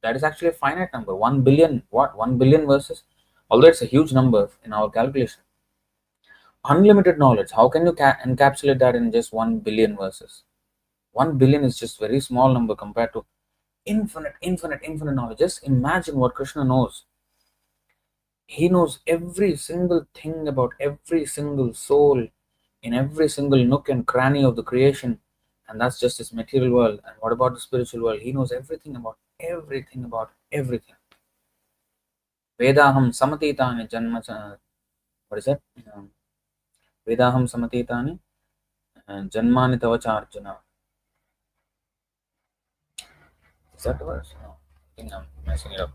That is actually a finite number. 1 billion, what? 1 billion verses? Although it's a huge number in our calculation. Unlimited knowledge. How can you encapsulate that in just 1 billion verses? 1 billion is just very small number compared to infinite knowledge. Just imagine what Krishna knows. He knows every single thing about every single soul in every single nook and cranny of the creation, and that's just his material world. And what about the spiritual world? He knows everything about everything. Vedaham samatitani janma. What is that? Vedaham samatitani janmani tavacha Arjuna. Is that the verse? No, I think I'm messing it up.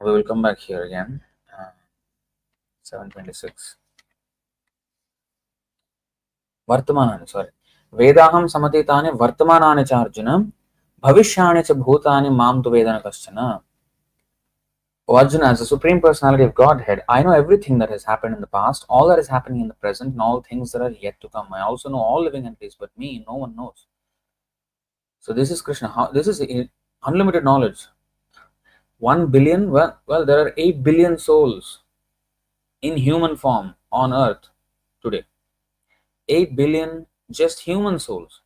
We will come back here again. 726. Vartamanani, sorry. Vedaham samatitani vartamanani cha Arjuna bhavishyani cha bhutani mam tu vedana kaschana. O Arjuna, as the Supreme Personality of Godhead, I know everything that has happened in the past, all that is happening in the present, and all things that are yet to come. I also know all living entities, but me, no one knows. So this is Krishna. This is unlimited knowledge. 1 billion, well, there are 8 billion souls in human form on earth today. 8 billion just human souls.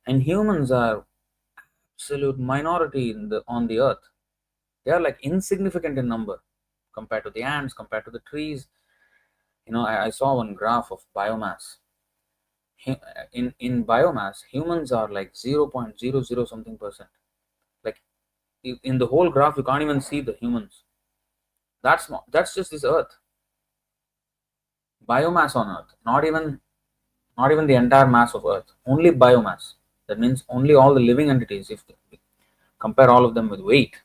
And humans are absolute minority on the earth. They are like insignificant in number compared to the ants, compared to the trees. I saw one graph of biomass. In biomass, humans are like 0.00 something percent. Like in the whole graph, you can't even see the humans. That's just this earth. Biomass on earth, not even the entire mass of earth, only biomass. That means only all the living entities. If you compare all of them with weight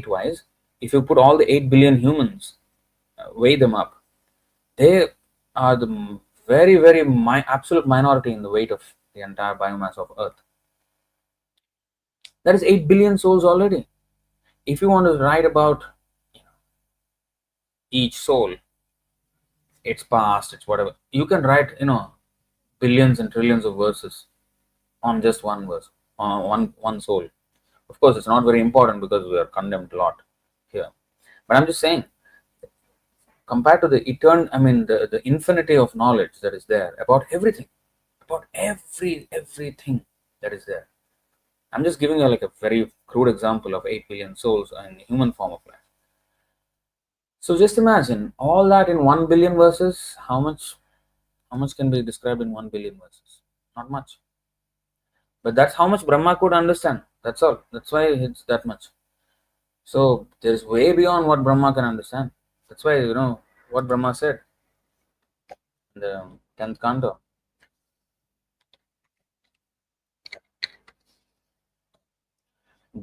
wise, if you put all the 8 billion humans, weigh them up, they are the very absolute minority in the weight of the entire biomass of earth. That is 8 billion souls already. If you want to write about each soul, its past, its whatever, you can write billions and trillions of verses on just one verse, on one soul. Of course, it's not very important because we are condemned a lot here. But I'm just saying, compared to the the infinity of knowledge that is there about everything, about everything that is there. I'm just giving you like a very crude example of 8 billion souls in human form of life. So just imagine all that in 1 billion verses. How much can be described in 1 billion verses? Not much. But that's how much Brahma could understand. That's all. That's why it's that much. So there's way beyond what Brahma can understand. That's why what Brahma said in the 10th canto.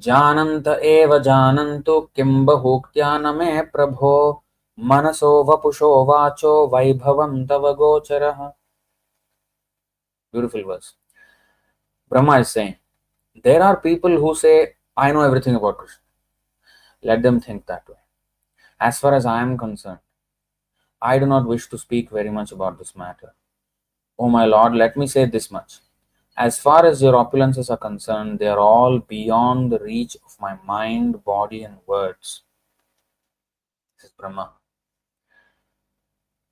जानन्त एव जानन्तु किं बहुक्त्या न मे प्रभो मनसो वपुषो वाचो वैभवं तव गोचरः. Beautiful verse. Brahma is saying, there are people who say, I know everything about Krishna. Let them think that way. As far as I am concerned, I do not wish to speak very much about this matter. Oh my Lord, let me say this much. As far as your opulences are concerned, they are all beyond the reach of my mind, body, and words. This is Brahma.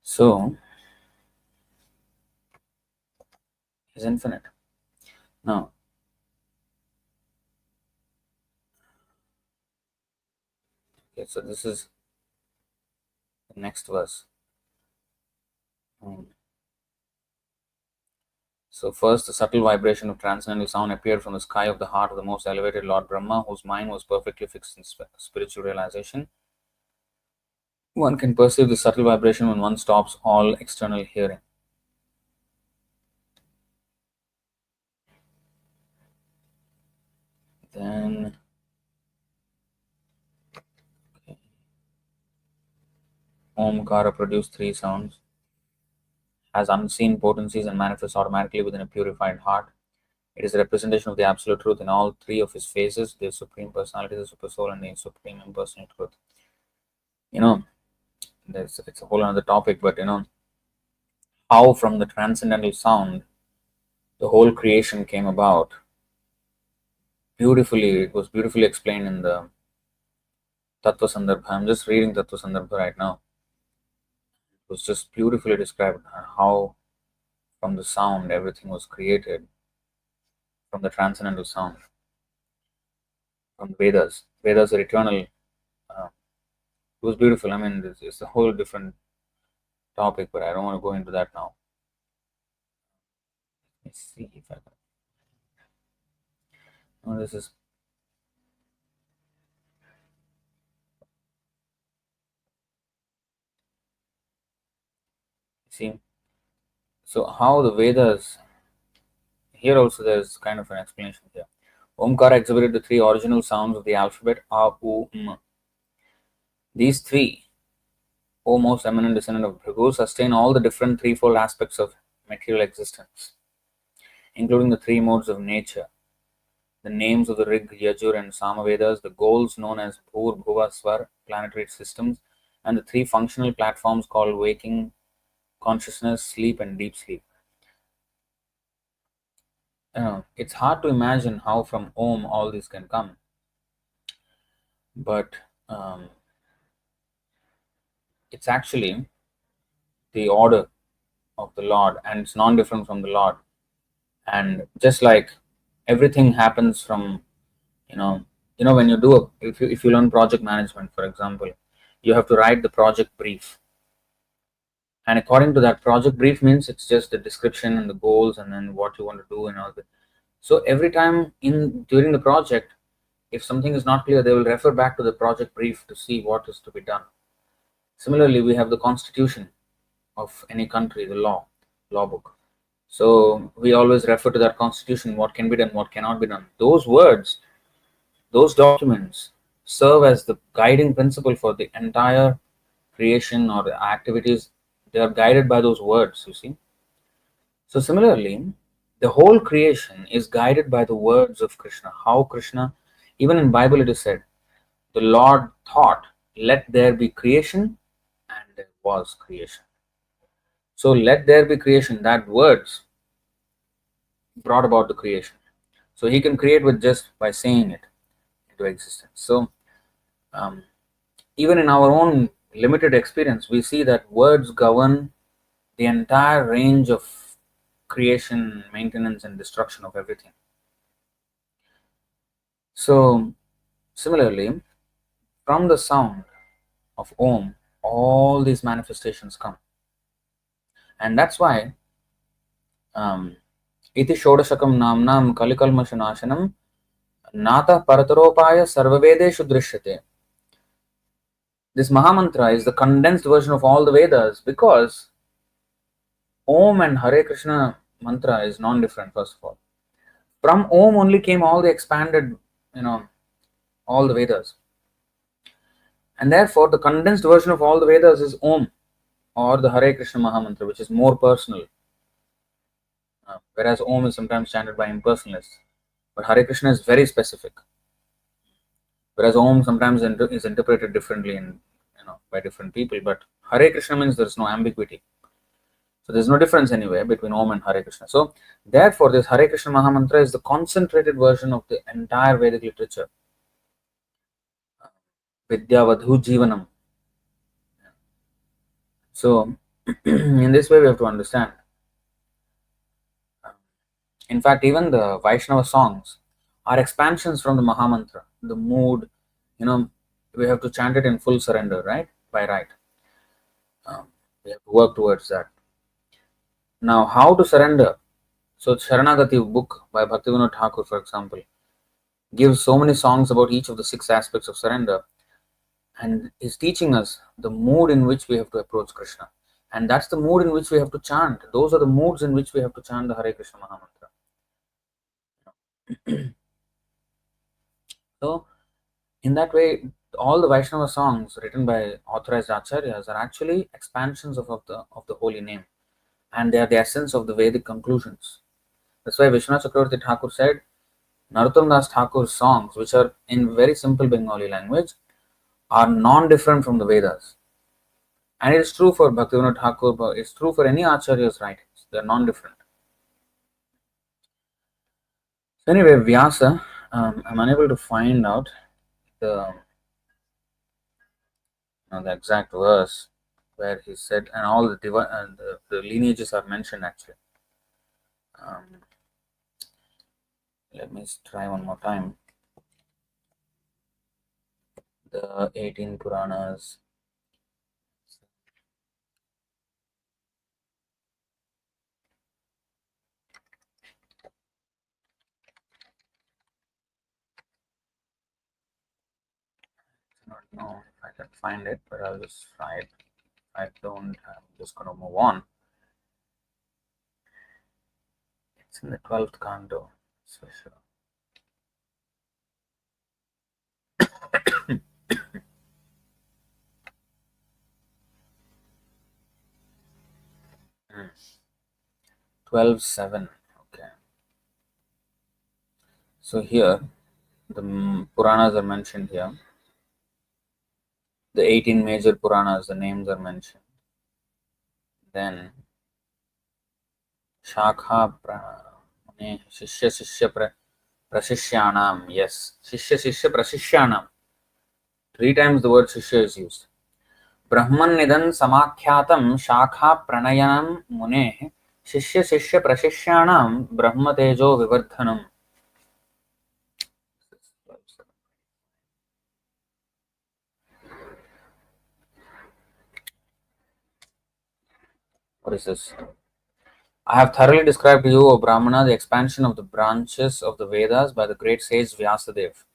So, he is infinite. Now, okay, so this is the next verse. So first, the subtle vibration of transcendental sound appeared from the sky of the heart of the most elevated Lord Brahma, whose mind was perfectly fixed in spiritual realization. One can perceive the subtle vibration when one stops all external hearing. Then, Omkara produced 3 sounds, has unseen potencies and manifests automatically within a purified heart. It is a representation of the absolute truth in all 3 of his phases, the Supreme Personality, the Super Soul, and the Supreme Impersonal Truth. It's a whole other topic, but how from the transcendental sound the whole creation came about. It was beautifully explained in the Tattvavit dāsa. I'm just reading Tattvavit dāsa right now. was just beautifully described how from the sound everything was created, from the transcendental sound, from the Vedas. Vedas are eternal. Uh, it was beautiful. I mean, it's a whole different topic, but I don't want to go into that now. Let's see if I can. Oh, this is. See, so how the Vedas. Here also there's kind of an explanation here. Omkara exhibited the three original sounds of the alphabet A, U, M. These three, O most eminent descendant of Bhrigu, sustain all the different threefold aspects of material existence, including the three modes of nature, the names of the Rig, Yajur, and Samavedas, the goals known as Bhur, Bhuva, Swar, planetary systems, and the three functional platforms called waking consciousness, sleep, and deep sleep. It's hard to imagine how from Om all this can come, but it's actually the order of the Lord, and it's non-different from the Lord. And just like everything happens from, you know, when you do if you learn project management, for example, you have to write the project brief, and according to that project brief means it's just the description and the goals and then what you want to do and all that. So every time in during the project, if something is not clear, they will refer back to the project brief to see what is to be done. Similarly, we have the constitution of any country, the law book. So we always refer to that constitution, what can be done, what cannot be done. Those words, those documents serve as the guiding principle for the entire creation or the activities. They are guided by those words, you see. So similarly, the whole creation is guided by the words of Krishna. How Krishna, even in Bible it is said, the Lord thought, let there be creation, and there was creation. So let there be creation, that words brought about the creation. So he can create with just by saying it into existence. So even in our own limited experience, we see that words govern the entire range of creation, maintenance, and destruction of everything. So similarly, from the sound of Om, all these manifestations come. And that's why iti shodashakam namnam kalikalmashanashanam nata parataropaya sarvavedeshu drishyate. This Mahamantra is the condensed version of all the Vedas because Om and Hare Krishna mantra is non-different, first of all. From Om only came all the expanded, all the Vedas. And therefore, the condensed version of all the Vedas is Om or the Hare Krishna Mahamantra, which is more personal. Whereas Om is sometimes chanted by impersonalists. But Hare Krishna is very specific. Whereas Om sometimes is interpreted differently by different people. But Hare Krishna means there is no ambiguity. So there is no difference anyway between Om and Hare Krishna. So therefore, this Hare Krishna Mahamantra is the concentrated version of the entire Vedic literature. Vidyavadhu Jivanam. So in this way we have to understand. In fact, even the Vaishnava songs are expansions from the Mahamantra. The mood, we have to chant it in full surrender, right? By right. We have to work towards that. Now, how to surrender? So, Sharanagati book by Bhaktivinoda Thakur, for example, gives so many songs about each of the 6 aspects of surrender and is teaching us the mood in which we have to approach Krishna. And that's the mood in which we have to chant. Those are the moods in which we have to chant the Hare Krishna Mahamantra. So, in that way, all the Vaishnava songs written by authorized acharyas are actually expansions of the holy name, and they are the essence of the Vedic conclusions. That's why Vishwanath Chakravarti Thakur said, Narottam Das Thakur's songs, which are in very simple Bengali language, are non-different from the Vedas. And it is true for Bhaktivinoda Thakur, but it's true for any acharya's writings. They are non-different. So anyway, Vyasa, I'm unable to find out the exact verse. where he said, and all the lineages are mentioned actually. Let me try one more time. The 18 Puranas. I don't know if I can find it, but I'll just try it. I don't. I'm just going to move on. It's in the 12th canto. So sure. 12:7. Okay. So here, the Puranas are mentioned here. The 18 major Puranas, the names are mentioned. Then Shakha Shishya Shishya Prashishyanam. Yes, Shishya Shishya Prashishyanam. 3 times the word Shishya is used. Brahman Nidan Samakyatam Shakha Pranayanam Mune Shishya Shishya Prashishyanam Brahma Tejo Vivardhanam. What is this? I have thoroughly described to you, O Brahmana, the expansion of the branches of the Vedas by the great sage Vyasadeva.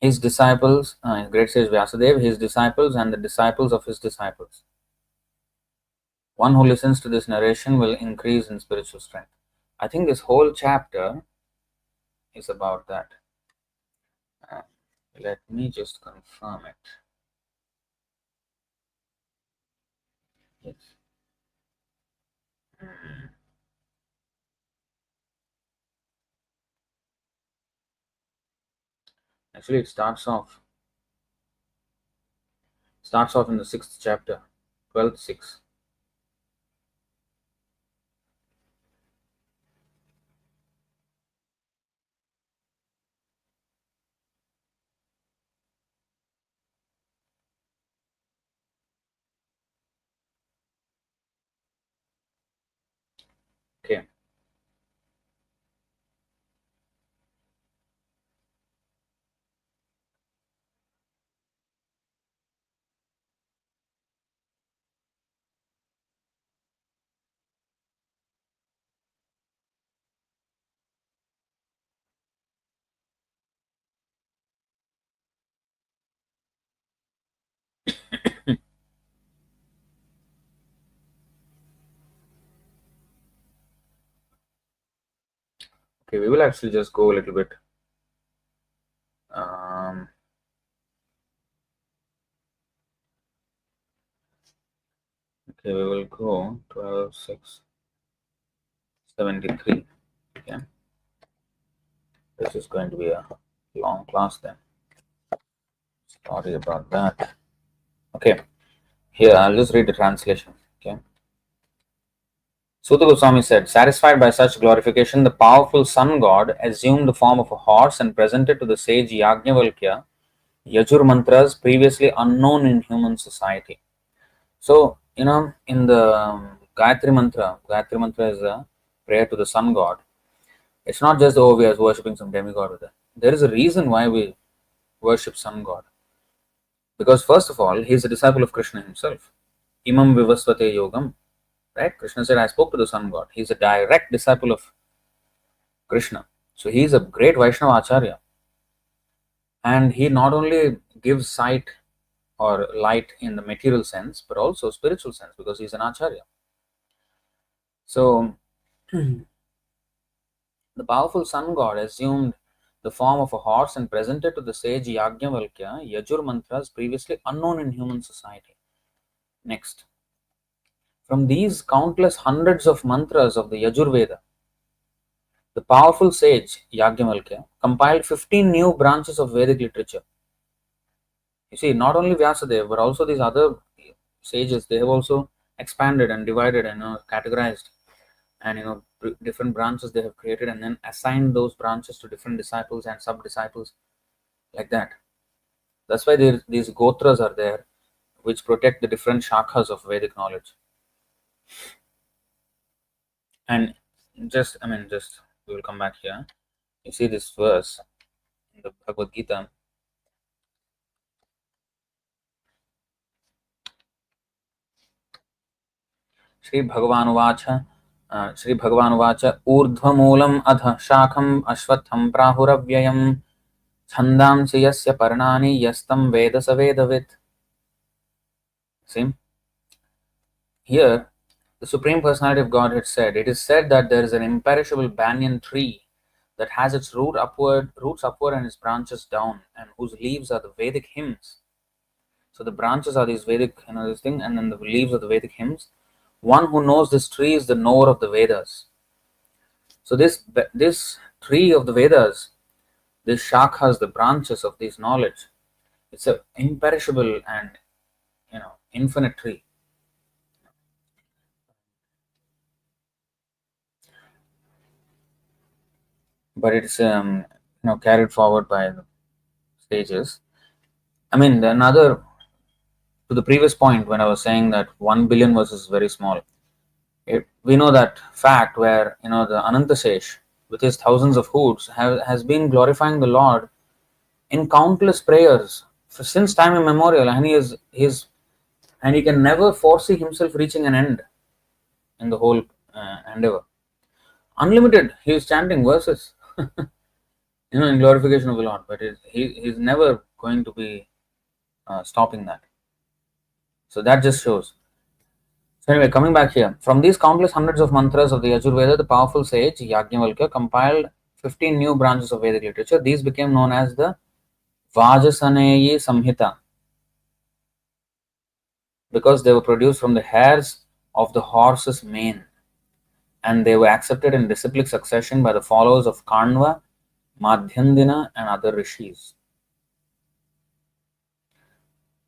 His disciples, great sage Vyasadeva, his disciples, and the disciples of his disciples. One who listens to this narration will increase in spiritual strength. I think this whole chapter is about that. Let me just confirm it. Yes. Actually, it starts off in the 6th chapter, 12:6. Okay. Okay, we will actually just go a little bit. Okay, we will go 12:6:73. Okay, this is going to be a long class then. Sorry about that. Okay, here I'll just read the translation. Okay. Suta Goswami said, satisfied by such glorification, the powerful sun god assumed the form of a horse and presented to the sage Yajnavalkya Yajur mantras previously unknown in human society. So, in the Gayatri mantra is a prayer to the sun god. It's not just, oh, we are worshipping some demigod with it. There is a reason why we worship sun god. Because first of all, he is a disciple of Krishna himself. Imam vivasvate yogam. Right? Krishna said, I spoke to the sun god. He is a direct disciple of Krishna. So he is a great Vaishnava Acharya. And he not only gives sight or light in the material sense, but also spiritual sense, because he is an Acharya. So the powerful sun god assumed the form of a horse and presented to the sage Yajnavalkya Yajur mantras previously unknown in human society. Next. From these countless hundreds of mantras of the Yajur Veda, the powerful sage Yajnavalkya compiled 15 new branches of Vedic literature. You see, not only Vyasadeva, but also these other sages, they have also expanded and divided and categorized, and different branches they have created, and then assigned those branches to different disciples and sub disciples, like that. That's why these gotras are there. which protect the different shakhas of Vedic knowledge. And just we will come back here. You see this verse in the Bhagavad Gita. Shri Bhagavan ऊर्ध्वमूलम् अध शाखम् अश्वत्थं प्राहुरव्ययम् छन्दांसि यस्य पर्णानि यस्तं वेद स वेदवित्. See, here the Supreme Personality of Godhead said, it is said that there is an imperishable banyan tree that has its roots upward and its branches down, and whose leaves are the Vedic hymns. So the branches are these Vedic, this thing, and then the leaves are the Vedic hymns. One who knows this tree is the knower of the Vedas. So this tree of the Vedas, this shakhas, the branches of this knowledge, it's an imperishable and infinite tree. But it's carried forward by the stages. Another, to the previous point when I was saying that 1 billion verses is very small. We know that fact where the Anantasesh with his thousands of hoods has been glorifying the Lord in countless prayers since time immemorial, and he can never foresee himself reaching an end in the whole endeavor. Unlimited, he is chanting verses, in glorification of the Lord, but he's never going to be stopping that. So that just shows. So anyway, coming back here, from these countless hundreds of mantras of the Yajurveda, the powerful sage Yajnavalkya compiled 15 new branches of Vedic literature. These became known as the Vajasaneyi Samhita, because they were produced from the hairs of the horse's mane, and they were accepted in disciplic succession by the followers of Kanva, Madhyandina, and other rishis.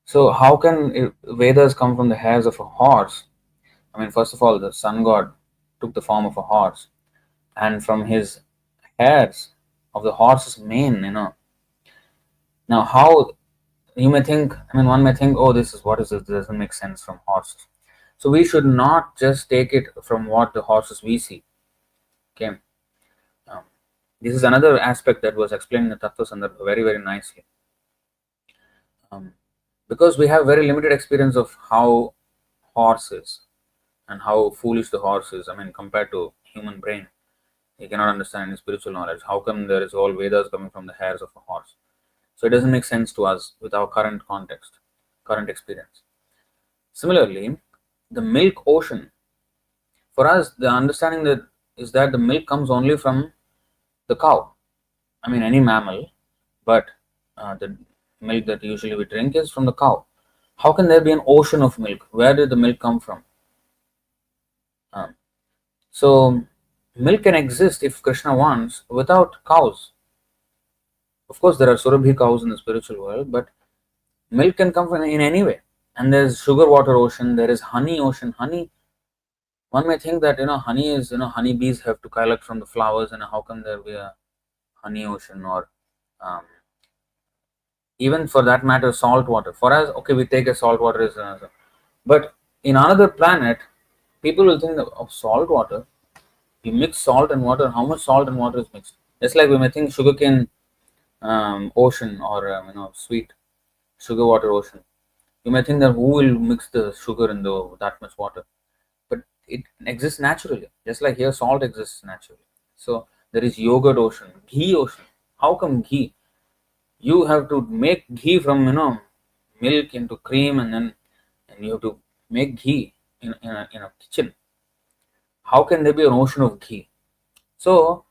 So how can Vedas come from the hairs of a horse? First of all, the sun god took the form of a horse, and from his hairs of the horse's mane, Now, how you may think, one may think, oh, what is this? This doesn't make sense from horses. So we should not just take it from what the horses we see. Okay. This is another aspect that was explained in the Tattvavit very, very nicely. Because we have very limited experience of how horse is and how foolish the horse is. Compared to human brain, you cannot understand any spiritual knowledge. How come there is all Vedas coming from the hairs of a horse? So it doesn't make sense to us with our current context, current experience. Similarly, the milk ocean. For us, the understanding is that the milk comes only from the cow. Any mammal, but the milk that usually we drink is from the cow. How can there be an ocean of milk? Where did the milk come from? So milk can exist if Krishna wants without cows. Of course, there are Surabhi cows in the spiritual world, but milk can come from in any way. And there's sugar water ocean, there is honey ocean. Honey, one may think that honey is honeybees have to collect from the flowers, and how come there be a honey ocean, or even for that matter salt water. For us, okay, we take a salt water as another, but in another planet, people will think of salt water. You mix salt and water. How much salt and water is mixed? Just like we may think sugarcane ocean, or sweet sugar water ocean. You may think that who will mix the sugar in that much water, but it exists naturally. Just like here, salt exists naturally. So there is yogurt ocean, ghee ocean. How come ghee? You have to make ghee from milk into cream, and you have to make ghee in a kitchen. How can there be an ocean of ghee? So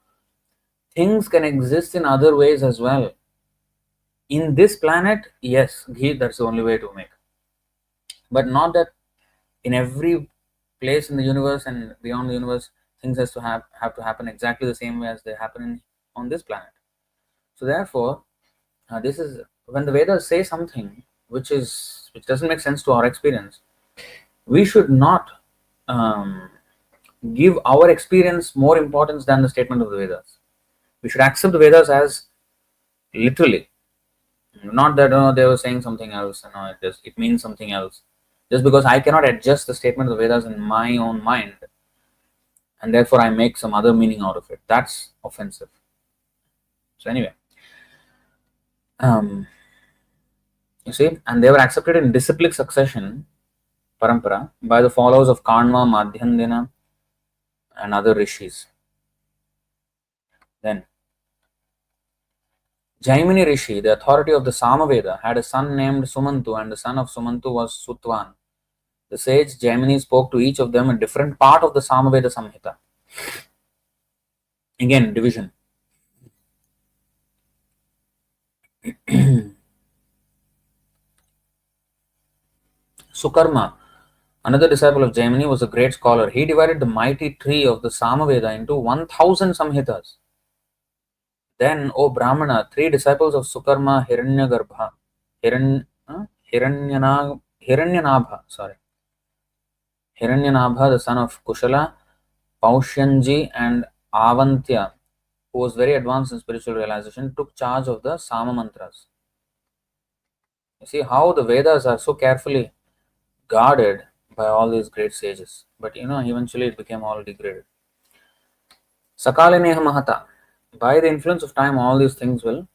things can exist in other ways as well. In this planet, yes, ghee, that's the only way to make. But not that in every place in the universe and beyond the universe, things have to happen exactly the same way as they happen on this planet. So therefore, this is when the Vedas say something which doesn't make sense to our experience, we should not give our experience more importance than the statement of the Vedas. We should accept the Vedas as literally. Not that they were saying something else, it means something else. Just because I cannot adjust the statement of the Vedas in my own mind, and therefore I make some other meaning out of it. That's offensive. So anyway, you see, and they were accepted in disciplic succession, parampara, by the followers of Kanva, Madhyandina, and other rishis. Then Jaimini Rishi, the authority of the Samaveda, had a son named Sumantu, and the son of Sumantu was Sutvan. The sage Jaimini spoke to each of them a different part of the Samaveda Samhita. Again, division. Sukarma, another disciple of Jaimini, was a great scholar. He divided the mighty tree of the Samaveda into 1000 Samhitas. Then, O Brahmana, 3 disciples of Sukarma, Hiranyanabha, the son of Kushala, Paushyanji, and Avantya, who was very advanced in spiritual realization, took charge of the Sama mantras. You see how the Vedas are so carefully guarded by all these great sages. But eventually it became all degraded. Sakalineha Mahata. By the influence of time, all these things will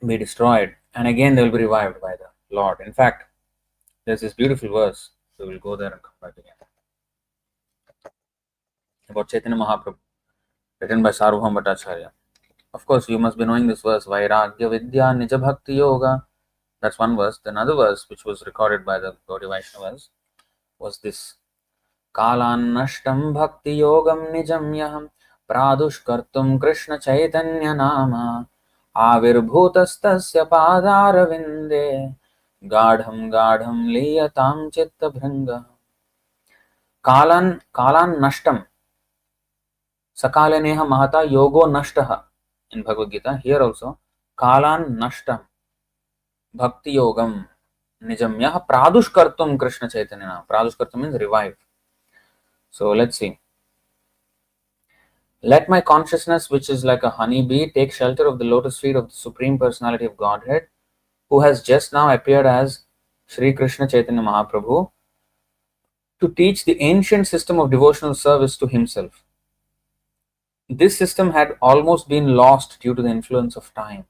be destroyed, and again they will be revived by the Lord. In fact, there's this beautiful verse, so we'll go there and come back again, about Chaitanya Mahaprabhu, written by Sarvabhauma Bhattacharya. Of course, you must be knowing this verse, Vairagya Vidya Nija Bhakti Yoga. That's one verse. Another verse, which was recorded by the Gaudiya Vaishnavas, was this: Kalannashtam Bhakti Yogam Nijam Yaham Pradushkartum Krishna Chaitanya Nama Avirbhutastasya Padaravinde Gadham Gadham Liyatam Chitta Bhringa. Kalan Nashtam Sakaleneha Mahata Yogo Nashtaha. In Bhagavad Gita, here also, Kalan Nashtam Bhakti Yogam Nijamyah Pradushkartum Krishna Chaitanya. Pradushkartum means revive. So let's see. Let my consciousness, which is like a honeybee, take shelter of the lotus feet of the Supreme Personality of Godhead, who has just now appeared as Sri Krishna Chaitanya Mahaprabhu, to teach the ancient system of devotional service to himself. This system had almost been lost due to the influence of time.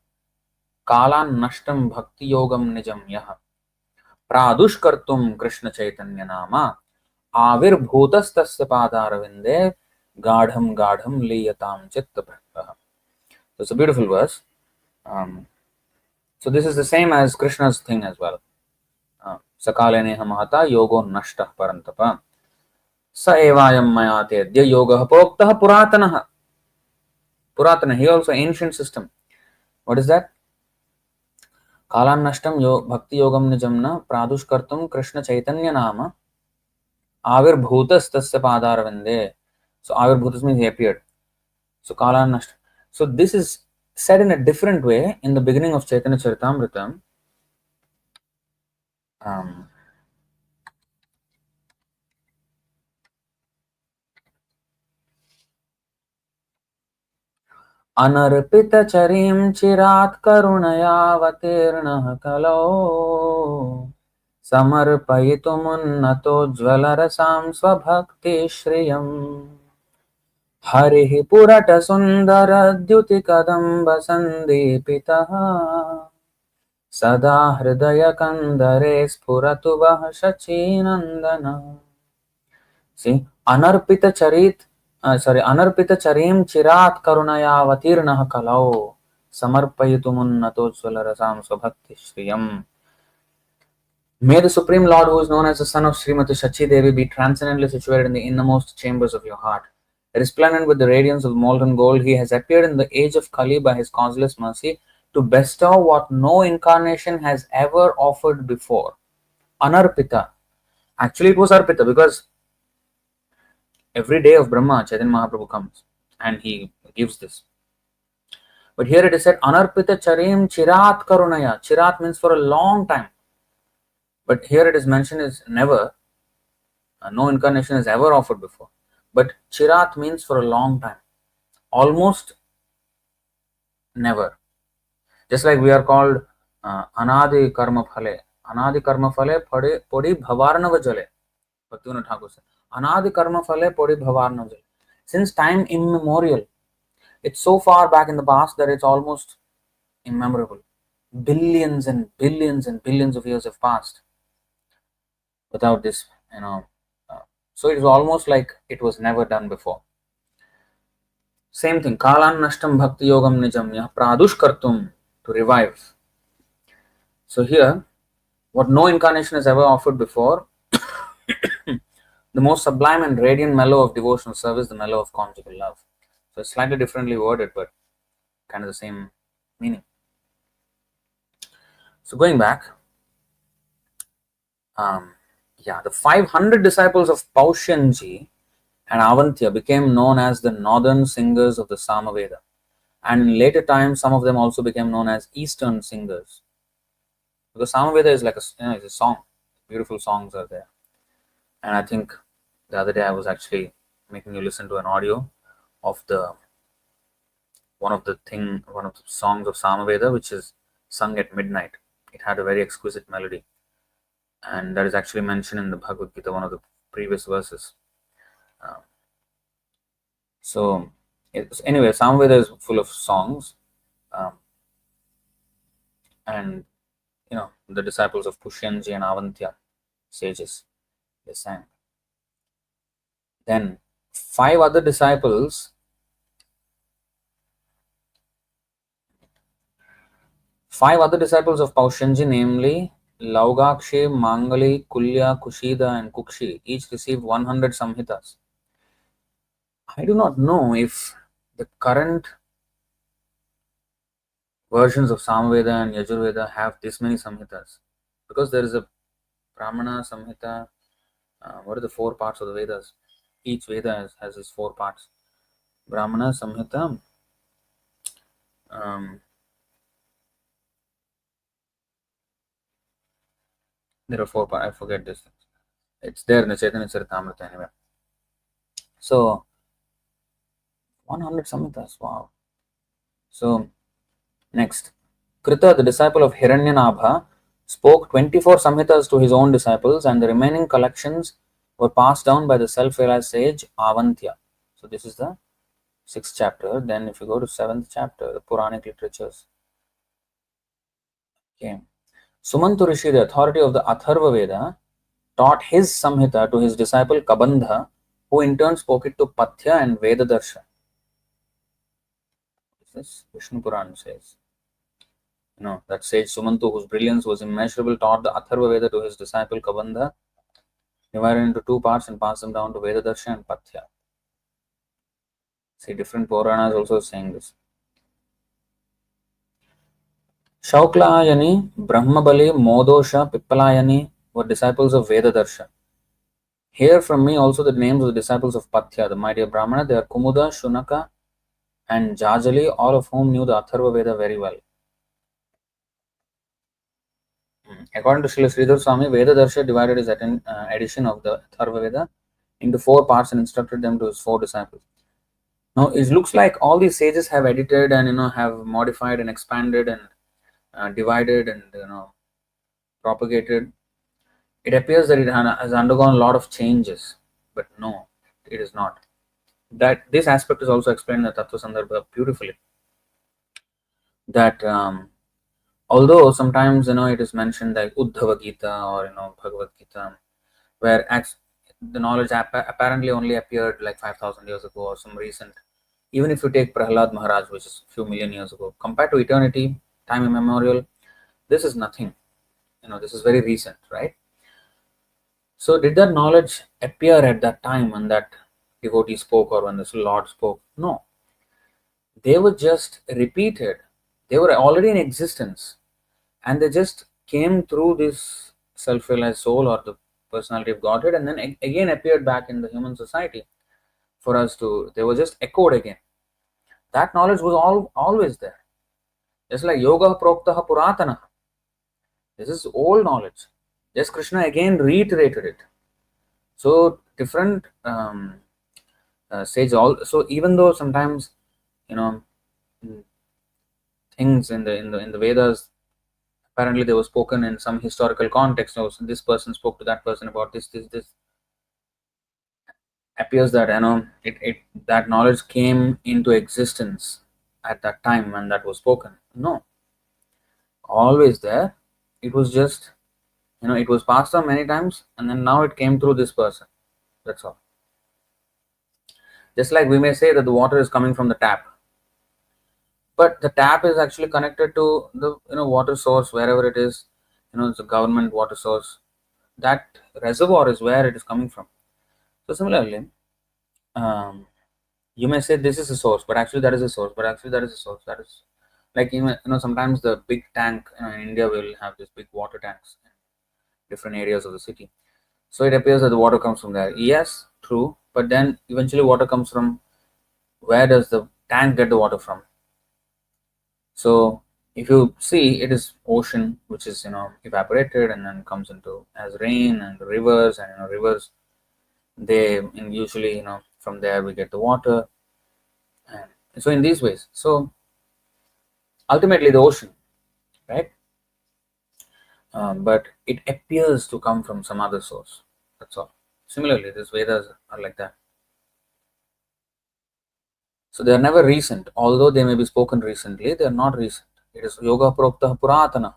Kalan nashtam bhakti yogam nijam yaha pradushkartum Krishna Chaitanya nama avirbhutastasya padaravinde gadham gadham liyatam chitta bhaktaha. So it's a beautiful verse. So this is the same as Krishna's thing as well. Sakaleneha mahata yogo nashtah parantapa sa evayam mayate adya yoga poktaha puratanaha. Puratana, here also ancient system. What is that? Kalan nashtam bhakti yogam nijamna pradushkartum Krishna Chaitanya nama avirbhutas tasya padaravinde. So avirbhutas means he appeared. So kalan nashtam. So this is said in a different way in the beginning of Chaitanya Charitamrita. अनर्पित चरीं चिरात् करुणयावतीर्णः कलौ समर्पयितुमुन्नतोज्ज्वलरसां स्वभक्तिश्रियम् हरिः पुरटसुन्दरद्युतिकदम्बसन्दीपितः सदा हृदयकन्दरे स्फुरतु वः शचीनन्दनः. See, anarpita charim chirat karunayavatirnah kalau samarpayitumunnatojvalarasam swabhakti shriyam. May the Supreme Lord, who is known as the son of Srimati Shachi Devi, be transcendently situated in the innermost chambers of your heart. Resplendent with the radiance of molten gold, he has appeared in the age of Kali by his causeless mercy to bestow what no incarnation has ever offered before. Anarpita. Actually, it was Arpita because every day of Brahma, Chaitanya Mahaprabhu comes and he gives this. But here it is said, Anarpita charim chirat karunaya. Chirat means for a long time. But here it is mentioned as never. No incarnation has ever offered before. But chirat means for a long time. Almost never. Just like we are called Anadi Karma Phale. Anadi Karma Phale Podi Bhavarnava Jale. Bhaktivinoda Thakur said. Anadi Karma Phale Podi Bhavarnava Jale. Since time immemorial, it's so far back in the past that it's almost immemorable. Billions and billions and billions of years have passed without this, so it is almost like it was never done before. Same thing, kalan nashtam bhakti yogam nijam yah pradush kartum, to revive. So here, what no incarnation has ever offered before, the most sublime and radiant mellow of devotional service, the mellow of conjugal love. So it's slightly differently worded, but kind of the same meaning. So going back, the 500 disciples of Paushanji and Avantya became known as the northern singers of the Samaveda. And in later times, some of them also became known as eastern singers. Because Samaveda is like it's a song. Beautiful songs are there. And I think the other day I was actually making you listen to an audio of one of the songs of Samaveda, which is sung at midnight. It had a very exquisite melody. And that is actually mentioned in the Bhagavad Gita, one of the previous verses. Anyway, Samaveda is full of songs, and the disciples of Pushyanji and Avantya sages, they sang. Then 5 other disciples of Paushanji, namely Laugakshe, Mangali, Kulya, Kushida and Kukshi, each received 100 samhitas. I do not know if the current versions of Samaveda and Yajurveda have this many samhitas, because there is a Brahmana Samhita. What are the 4 parts of the Vedas? Each Veda has its 4 parts. Brahmana Samhita. There are 4 parts. I forget this. It's there in the Chaitanya Charitamrita anyway. So 100 samhitas. Wow. So next, Krita, the disciple of Hiranyanabha, spoke 24 samhitas to his own disciples, and the remaining collections were passed down by the self-realized sage Avantya. So this is the 6th chapter. Then if you go to 7th chapter, the Puranic literatures. Okay. Sumantu Rishi, the authority of the Atharva Veda, taught his samhita to his disciple Kabandha, who in turn spoke it to Pathya and Vedadarsha. This Vishnu Puran says. That sage Sumantu, whose brilliance was immeasurable, taught the Atharva Veda to his disciple Kabandha, divided into 2 parts and passed them down to Vedadarsha and Pathya. See, different Puranas also saying this. Shauklayani, Brahmabali, Modosha, Pippalayani were disciples of Vedadarsha. Hear from me also the names of the disciples of Pathya, the mighty Brahmana. They are Kumuda, Shunaka, and Jajali, all of whom knew the Atharva Veda very well. According to Srila Sridhar Swami, Vedadarsha divided his edition of the Atharva Veda into 4 parts and instructed them to his 4 disciples. Now, it looks like all these sages have edited and have modified and expanded and divided and propagated. It appears that it has undergone a lot of changes, but no, it is not. That this aspect is also explained in the Tattva Sandarbha beautifully. That although sometimes it is mentioned like Uddhava Gita or Bhagavad Gita, where the knowledge apparently only appeared like 5,000 years ago or some recent. Even if you take Prahlad Maharaj, which is a few million years ago, compared to eternity, time immemorial, this is nothing. This is very recent, right? So did that knowledge appear at that time when that devotee spoke or when the Lord spoke? No. They were just repeated. They were already in existence. And they just came through this self-realized soul or the personality of Godhead and then again appeared back in the human society for us to, they were just echoed again. That knowledge was always there. Just like Yoga Proktaha Puratana. This is old knowledge. Just Krishna again reiterated it. So different sages. So even though sometimes things in the Vedas. Apparently, they were spoken in some historical context. So this person spoke to that person about this. Appears that that knowledge came into existence at that time when that was spoken. No, always there. It was just it was passed on many times, and then now it came through this person. That's all. Just like we may say that the water is coming from the tap, but the tap is actually connected to the water source wherever it is. It's a government water source. That reservoir is where it is coming from. So similarly, um, you may say this is a source, but actually that is a source, but actually that is a source. That is like sometimes the big tank in India will have these big water tanks in different areas of the city. So it appears that the water comes from there. Yes, true, but then eventually water comes from where does the tank get the water from? So if you see, it is ocean which is evaporated and then comes into as rain, and rivers, and rivers they and usually from there we get the water, and so in these ways. So ultimately the ocean, right? But it appears to come from some other source. That's all. Similarly, these Vedas are like that. So they are never recent, although they may be spoken recently. They are not recent. It is yoga prokta puratana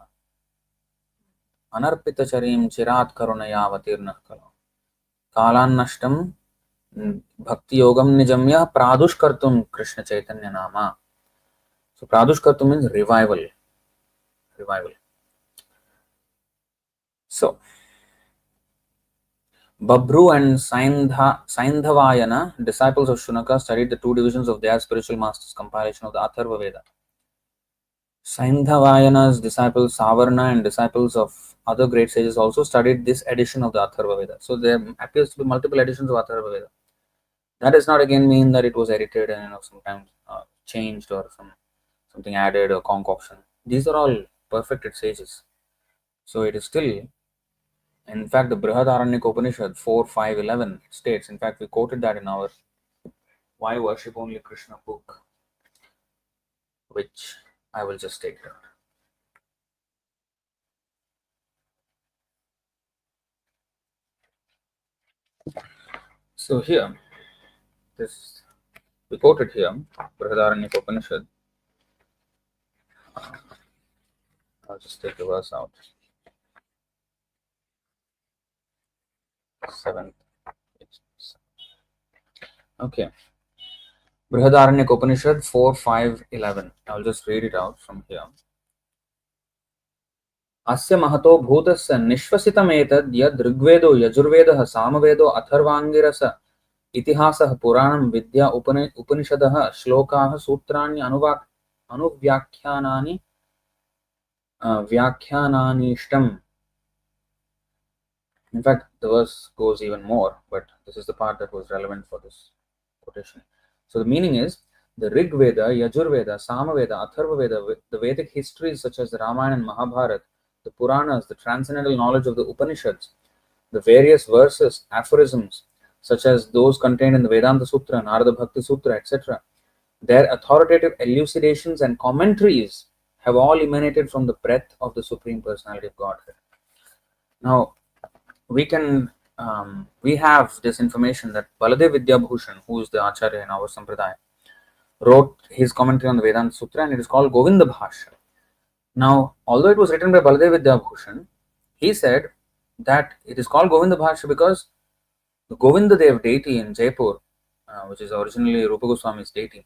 anarpita charim chirat karunaya avatirna kalo kalannashtam bhakti yogam nijamya pradushkartum Krishna Chaitanya nama. So pradushkartum means revival. So Babru and Saindhavayana, disciples of Shunaka, studied the two divisions of their spiritual master's compilation of the Atharvaveda. Saindhavayana's disciples Savarna and disciples of other great sages also studied this edition of the Atharvaveda. So there appears to be multiple editions of Atharvaveda. That does not again mean that it was edited and sometimes changed or something added or concoction. These are all perfected sages. So it is still. In fact, the Brihadaranyaka Upanishad 4.5.11 states, in fact, we quoted that in our Why Worship Only Krishna book, which I will just take it out. So here, this we quoted here, Brihadaranyaka Upanishad. I'll just take the verse out. 7th. Okay. Brihadaranyaka Upanishad 4.5.11. I'll just read it out from here. अस्य महतो भूतस्य निश्वसितमेतद् यद् ऋग्वेदो यजुर्वेदः सामवेदो अथर्वाङ्गिरस इतिहासः पुराणं विद्या उपनिषदः श्लोकाः सूत्राणि अनुव्याख्यानानि व्याख्यानानिष्टम्. In fact, the verse goes even more, but this is the part that was relevant for this quotation. So the meaning is, the Rig Veda, Yajur Veda, Sama Veda, Atharva Veda, the Vedic histories such as the Ramayana and Mahabharata, the Puranas, the transcendental knowledge of the Upanishads, the various verses, aphorisms, such as those contained in the Vedanta Sutra, Narada Bhakti Sutra, etc., their authoritative elucidations and commentaries have all emanated from the breath of the Supreme Personality of Godhead. Now, we have this information that Baladev Vidyabhushan, who is the Acharya in our Sampradaya, wrote his commentary on the Vedanta Sutra, and it is called Govinda Bhashya. Now, although it was written by Baladev Vidyabhushan, he said that it is called Govinda Bhashya because the Govinda Dev deity in Jaipur, which is originally Rupa Goswami's deity,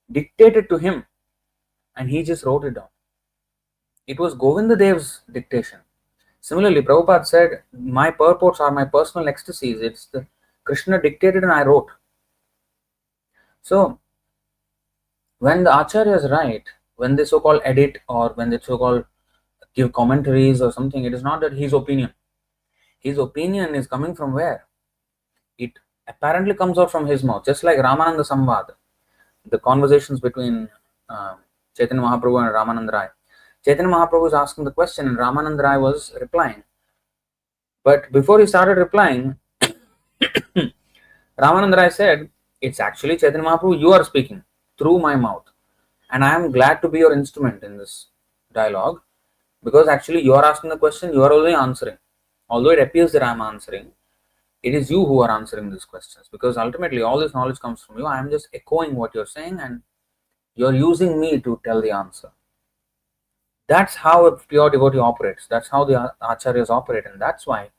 dictated to him, and he just wrote it down. It was Govinda Dev's dictation. Similarly, Prabhupada said, my purports are my personal ecstasies. It's the Krishna dictated and I wrote. So, when the Acharyas write, when they so-called edit or when they so-called give commentaries or something, it is not that his opinion. His opinion is coming from where? It apparently comes out from his mouth, just like Ramananda Samvad, the conversations between Chaitanya Mahaprabhu and Ramananda Rai. Chaitanya Mahaprabhu was asking the question and Ramananda Rai was replying. But before he started replying, Ramananda Rai said, it's actually Chaitanya Mahaprabhu, you are speaking through my mouth. And I am glad to be your instrument in this dialogue, because actually you are asking the question, you are only answering. Although it appears that I am answering, it is you who are answering these questions, because ultimately all this knowledge comes from you. I am just echoing what you're saying and you're using me to tell the answer. That's how a pure devotee operates. That's how the acharyas operate, and that's why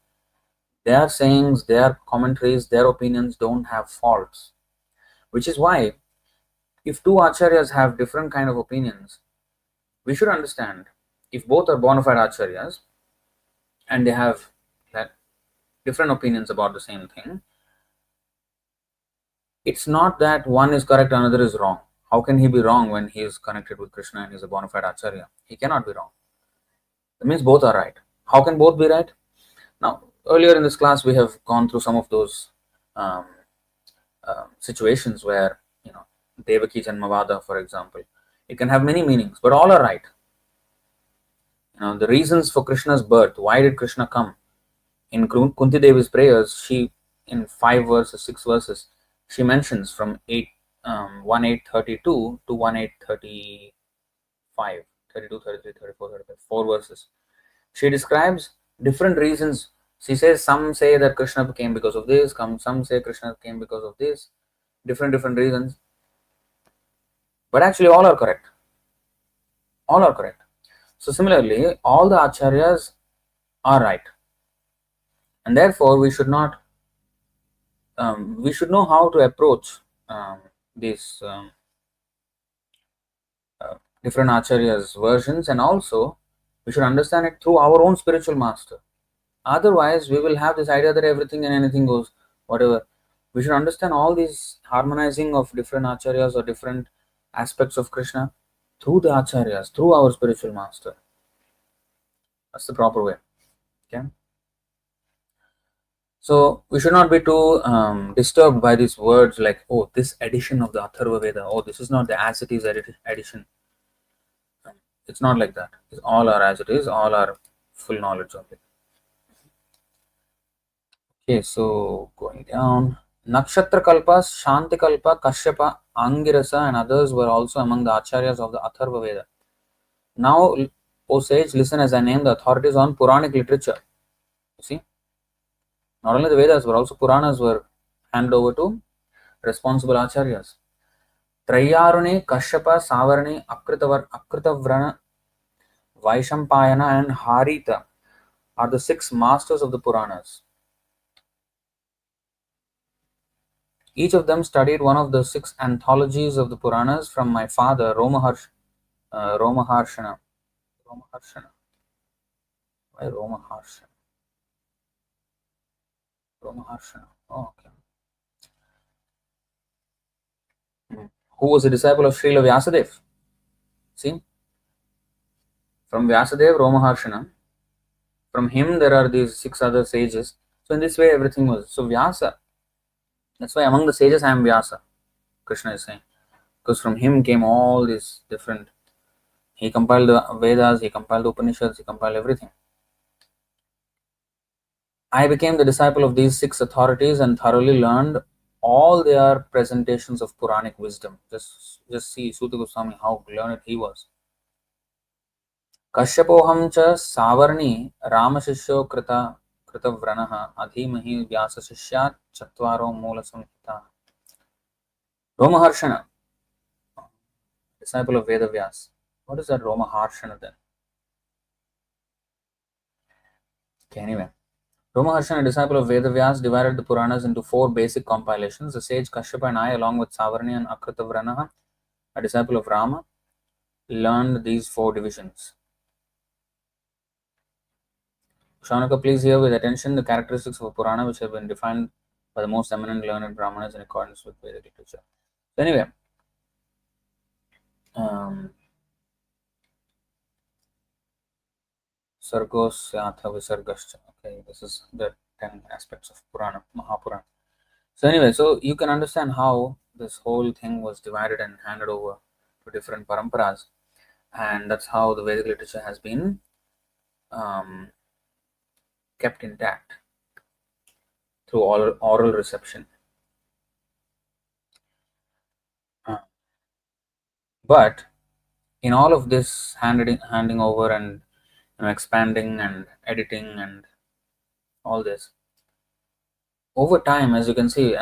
their sayings, their commentaries, their opinions don't have faults. Which is why, if two acharyas have different kind of opinions, we should understand, if both are bona fide acharyas and they have different opinions about the same thing, it's not that one is correct, another is wrong. How can he be wrong when he is connected with Krishna and is a bona fide acharya? He cannot be wrong. That means both are right. How can both be right? Now, earlier in this class, we have gone through some of those um, situations where, Devaki Janmavada, for example, it can have many meanings, but all are right. The reasons for Krishna's birth, why did Krishna come? In Kunti Devi's prayers, she, in 6 verses, she mentions from 1:8:32 to 1:8:35, 32, 33, 34, 35, 4 verses. She describes different reasons. She says some say that Krishna came because of this, some say Krishna came because of this, different reasons. But actually all are correct. All are correct. So similarly, all the acharyas are right. And therefore we should not we should know how to approach these different acharyas versions, and also we should understand it through our own spiritual master. Otherwise we will have this idea that everything and anything goes, whatever. We should understand all these harmonizing of different acharyas or different aspects of Krishna through the acharyas, through our spiritual master. That's the proper way. Okay. So we should not be too disturbed by these words like, oh, this edition of the Atharva-veda, oh, this is not the as it is edition. It's not like that. It's all are as it is, all are full knowledge of it. Okay, so going down. Nakshatra Kalpa, Shanti Kalpa, Kashyapa, Angirasa, and others were also among the acharyas of the Atharva-veda. Now, O sage, listen as I name the authorities on Puranic literature. You see? Not only the Vedas, but also Puranas were handed over to responsible acharyas. Trayarune, Kashyapa, Savarne, Akritavrana, Vaishampayana, and Harita are the 6 masters of the Puranas. Each of them studied one of the 6 anthologies of the Puranas from my father, Romaharshana. Why Romaharshana? Romaharshana. Oh, okay. Who was a disciple of Srila Vyasadeva. See? From Vyasadeva, Romaharshana. From him, there are these 6 other sages. So, in this way, everything was. So, Vyasa. That's why among the sages, I am Vyasa. Krishna is saying. Because from him came all these different. He compiled the Vedas, he compiled the Upanishads, he compiled everything. I became the disciple of these 6 authorities and thoroughly learned all their presentations of Puranic wisdom. Just see Suta Goswami, how learned he was. Kashyapoham cha Savarni Ramashishyo Kritavranaha Adhimahi Vyasa Shishya Chatvaro Mula Samhita. Romaharshana, disciple of Veda Vyas. What is that Romaharshana then? Okay, anyway. Romaharshana, a disciple of Veda Vyas, divided the Puranas into 4 basic compilations. The sage Kashyapa and I, along with Savarni and Akritavranaha, a disciple of Rama, learned these 4 divisions. Shaunaka, please hear with attention the characteristics of a Purana which have been defined by the most eminent learned Brahmanas in accordance with Vedic literature. So anyway, Sargosyatha Visargascha. Okay, this is the 10 aspects of Purana, Mahapurana. So anyway, so you can understand how this whole thing was divided and handed over to different paramparas, and that's how the Vedic literature has been kept intact through oral reception. But in all of this handing over and expanding and editing and all this, over time, as you can see,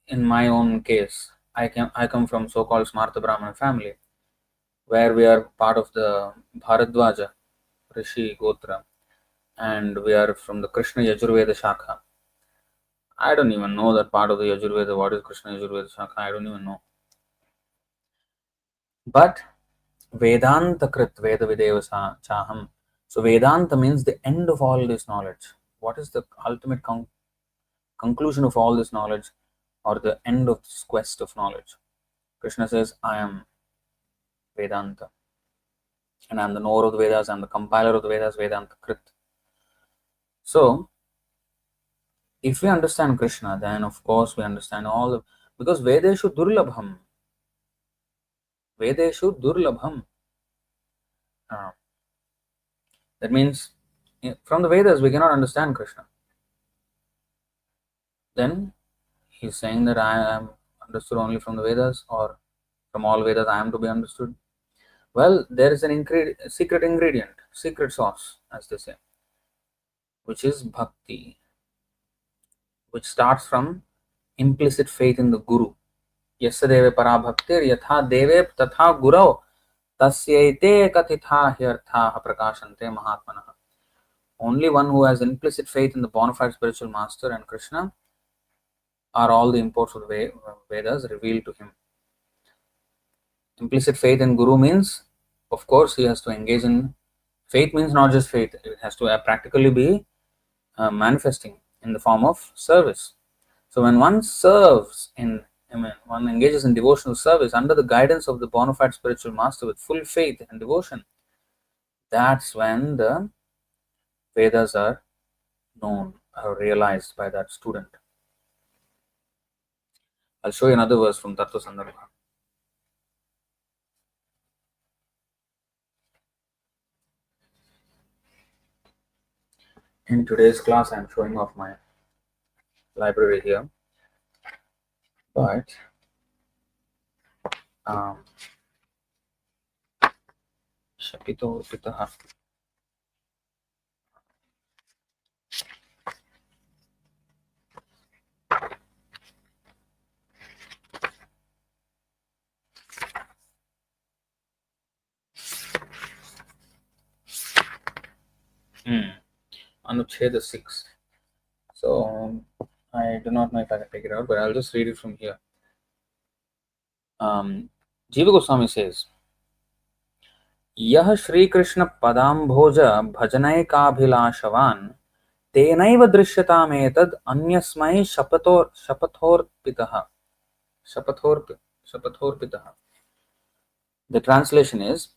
in my own case, I come from so-called Smartha Brahmana family, where we are part of the Bharadwaja Rishi Gotra, and we are from the Krishna Yajurveda Shakha. I don't even know that part of the Yajurveda. What is Krishna Yajurveda Shakha? I don't even know. But Vedanta Krit Veda Videva Chaham. So Vedanta means the end of all this knowledge. What is the ultimate conclusion of all this knowledge, or the end of this quest of knowledge? Krishna says, I am Vedanta. And I am the knower of the Vedas, I am the compiler of the Vedas, Vedanta Krit. So, if we understand Krishna, then of course we understand all the, because Vedeshu Durlabham. Vedeshu Durlabham. That means from the Vedas we cannot understand Krishna. Then he's saying that I am understood only from the Vedas, or from all Vedas I am to be understood. Well, there is an secret ingredient, secret sauce, as they say, which is bhakti, which starts from implicit faith in the Guru. Yasya deve para bhaktir yatha deve tatha gurau tasyaite kathitha hyartha prakashante mahatmanah. Only one who has implicit faith in the bona fide spiritual master and Krishna are all the imports of the Vedas revealed to him. Implicit faith in Guru means, of course, he has to engage in faith. Means not just faith, it has to practically be manifesting in the form of service. So when one serves one engages in devotional service under the guidance of the bona fide spiritual master with full faith and devotion, that's when the Vedas are known or realized by that student. I'll show you another verse from Tattva Sandarbha. In today's class, I'm showing off my library here, but Shapito Pitaha. Anucheda 6. So I do not know if I can take it out, but I'll just read it from here. Jiva Goswami says, Yah Shri Krishna Padambhoja Bhajanaikamabhilashavan Tenaiva Drishyataam etad Anyasmai Shapathorpitaha. Shapathorpitaha. The translation is,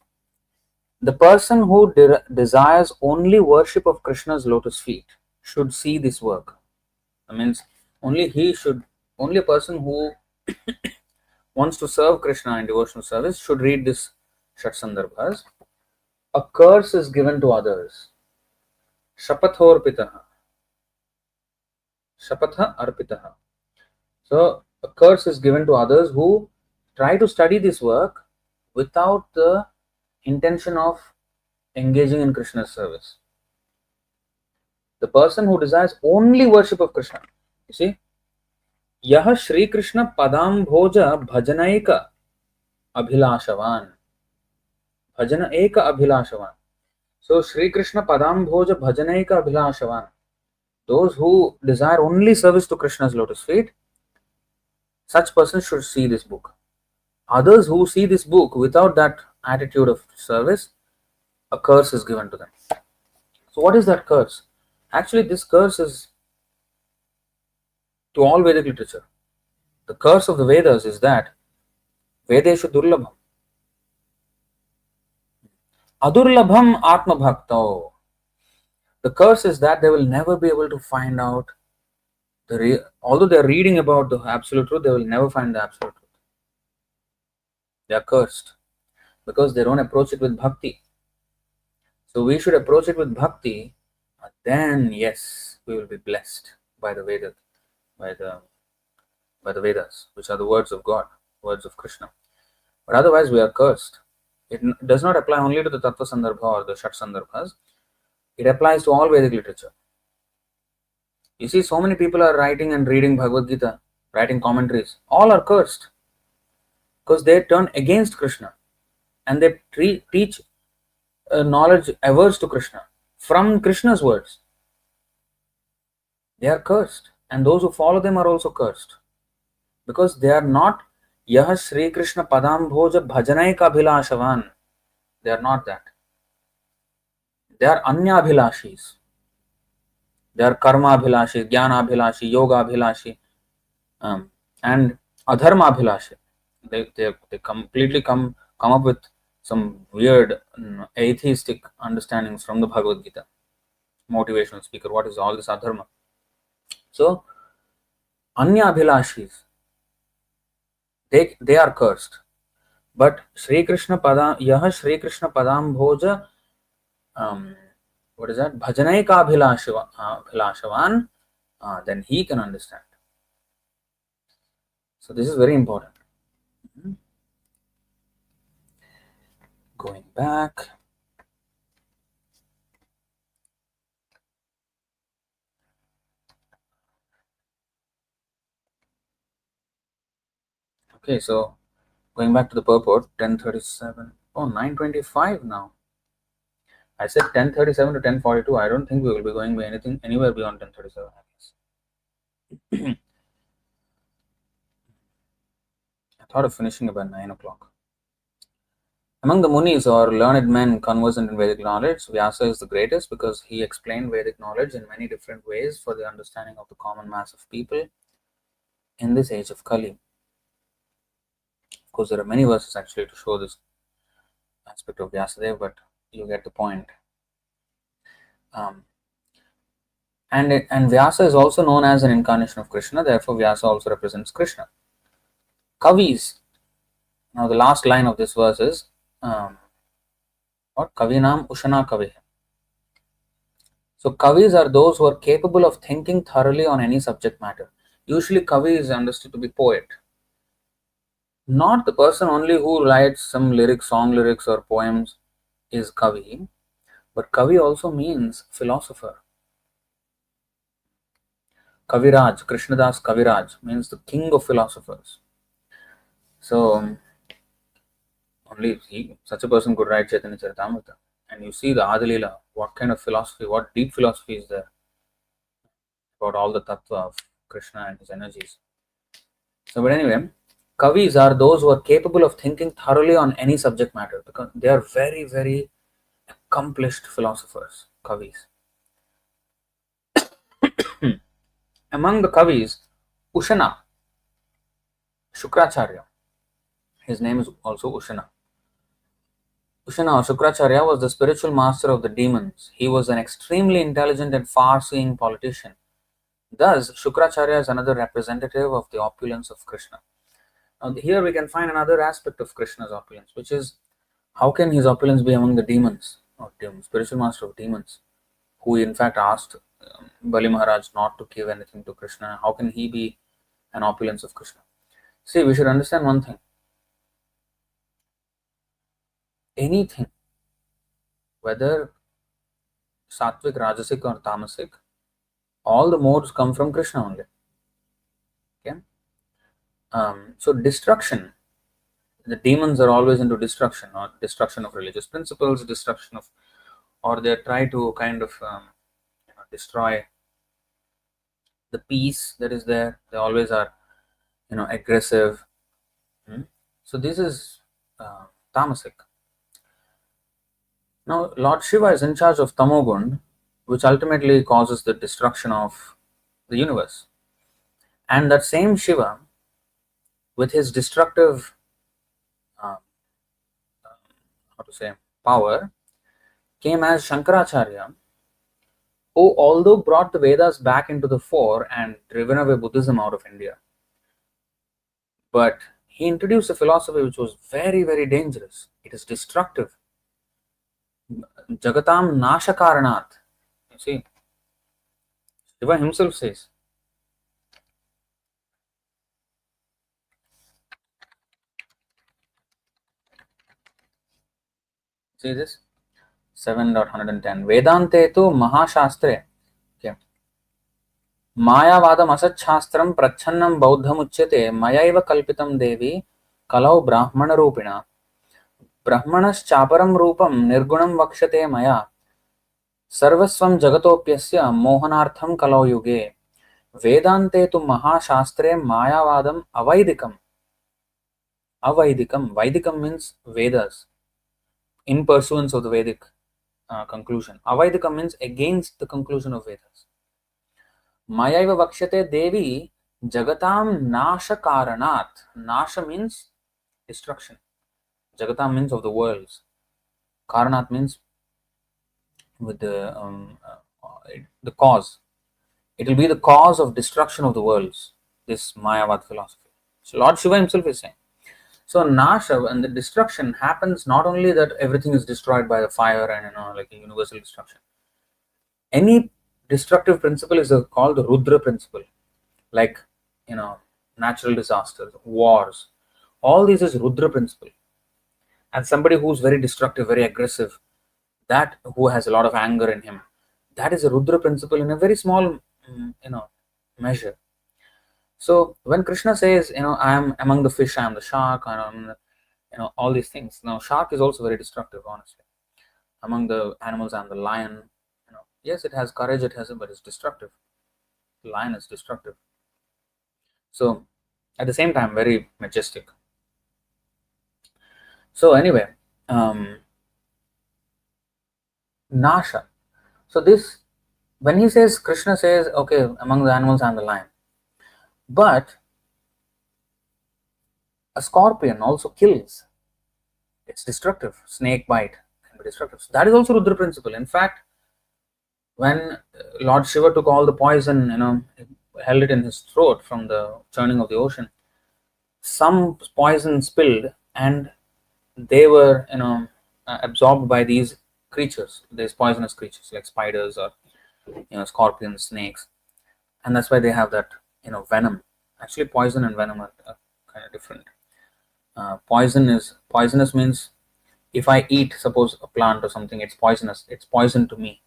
the person who desires only worship of Krishna's lotus feet should see this work. That means only a person who wants to serve Krishna in devotional service should read this Shat Sandarbhas. A curse is given to others. Shapathorpitaha. Shapatha arpitaha. So a curse is given to others who try to study this work without the intention of engaging in Krishna's service. The person who desires only worship of Krishna, you see, Yah Shri Krishna Padambhoja Bhajanaika Abhilashavan. Bhajana Eka Abhilashavan. So Shri Krishna Padambhoja Bhajanaika Abhilashavan. Those who desire only service to Krishna's lotus feet, such persons should see this book. Others who see this book without that attitude of service, a curse is given to them. So what is that curse? Actually, this curse is to all Vedic literature. The curse of the Vedas is that Vedeshu Durlabham. Adurlabham Atma Bhakto. The curse is that they will never be able to find out although they are reading about the absolute truth, they will never find the absolute truth. They are cursed because they don't approach it with bhakti. So we should approach it with bhakti, and then yes, we will be blessed by the Vedas, by the Vedas, which are the words of God, words of Krishna. But otherwise we are cursed. It does not apply only to the Tattva Sandarbha or the Shat Sandarbhas. It applies to all Vedic literature. You see, so many people are writing and reading Bhagavad Gita, writing commentaries. All are cursed because they turn against Krishna and they teach knowledge averse to Krishna from Krishna's words. They are cursed, and those who follow them are also cursed because they are not Yah Sri Krishna Padambhoja Bhajanai Kabhilashavan. They are not that. They are Anyabhilashis. They are Karma Abhilashi, Jnana Abhilashi, Yoga Abhilashi, and Adharma Abhilashi. They completely come up with some weird atheistic understandings from the Bhagavad Gita. Motivational speaker, what is all this Adharma? So, Anya Abhilashis, they are cursed. But Sri Krishna Padam, Yah Sri Krishna Padam Bhoja, what is that? Bhajanai ka Abhilashavan, then he can understand. So this is very important. Going back. Okay, so going back to the purport, 1037. Oh, 925 now. I said 1037 to 1042. I don't think we will be going by anywhere beyond 1037. I guess. I thought of finishing about 9 o'clock. Among the Munis or learned men conversant in Vedic knowledge, Vyasa is the greatest because he explained Vedic knowledge in many different ways for the understanding of the common mass of people in this age of Kali. Of course, there are many verses actually to show this aspect of Vyasadeva, but you get the point. And Vyasa is also known as an incarnation of Krishna, therefore Vyasa also represents Krishna. Kavis. Now the last line of this verse is what? Kavinam Ushana Kavi. So Kavis are those who are capable of thinking thoroughly on any subject matter. Usually Kavi is understood to be poet. Not the person only who writes some lyrics, song lyrics or poems is Kavi, but Kavi also means philosopher. Kaviraj, Krishnadas Kaviraj means the king of philosophers. So only such a person could write Chaitanya Charitamrita. And you see the Adilila, what kind of philosophy, what deep philosophy is there about all the tattva of Krishna and his energies. So, but anyway, Kavis are those who are capable of thinking thoroughly on any subject matter because they are very, very accomplished philosophers, Kavis. Among the Kavis, Ushana, Shukracharya, his name is also Ushana. Ushana or Shukracharya was the spiritual master of the demons. He was an extremely intelligent and far-seeing politician. Thus, Shukracharya is another representative of the opulence of Krishna. Now, here we can find another aspect of Krishna's opulence, which is how can his opulence be among the demons, or spiritual master of demons, who in fact asked Bali Maharaj not to give anything to Krishna? How can he be an opulence of Krishna? See, we should understand one thing. Anything, whether sattvic, rajasic or tamasic, all the modes come from Krishna only. Okay. So destruction, the demons are always into destruction, or destruction of religious principles, destruction of, or they try to kind of destroy the peace that is there. They always are, aggressive. So this is tamasic. Now, Lord Shiva is in charge of Tamogun, which ultimately causes the destruction of the universe. And that same Shiva, with his destructive, power, came as Shankaracharya, who although brought the Vedas back into the fore and driven away Buddhism out of India, but he introduced a philosophy which was very, very dangerous. It is destructive. Jagatam Nashakaranat. You see, Shiva himself says, See this? 7.110. Vedante tu Mahashastre. Okay. Mayavadam asachastram prachannam bauddham uchyate mayaiva kalpitam devi kalau brahmana rupina. Brahmanaschaparam rupam nirgunam vakshate maya. Sarvasvam jagatopyasya mohanartham kalau yuge. Vedante tu Mahashastre Mayavadam avaidikam. Avaidikam. Vaidikam means Vedas. In pursuance of the Vedic conclusion. Avaidikam means against the conclusion of Vedas. Mayaiva vakshate devi jagatam nasha karanat. Nasha means destruction. Jagatam means of the worlds. Karanat means with the cause. It will be the cause of destruction of the worlds. This Mayavad philosophy. So Lord Shiva himself is saying. So Nasha and the destruction happens not only that everything is destroyed by the fire and like a universal destruction. Any destructive principle is called the Rudra principle, like natural disasters, wars. All these is Rudra principle. And somebody who is very destructive, very aggressive, that who has a lot of anger in him, that is a Rudra principle in a very small measure. So when Krishna says, I am among the fish, I am the shark, I am, all these things. Now, shark is also very destructive, honestly. Among the animals, I am the lion. Yes, it has courage, but it's destructive. The lion is destructive. So, at the same time, very majestic. So anyway, Nasha. So this, when he says, Krishna says, okay, among the animals, I am the lion. But a scorpion also kills. It's destructive. Snake bite can be destructive. So that is also Rudra principle. In fact, when Lord Shiva took all the poison, held it in his throat from the churning of the ocean, some poison spilled and they were, absorbed by these creatures, these poisonous creatures like spiders or, scorpions, snakes. And that's why they have that, venom. Actually, poison and venom are kind of different. Poisonous means if I eat, suppose a plant or something, it's poisonous. It's poison to me.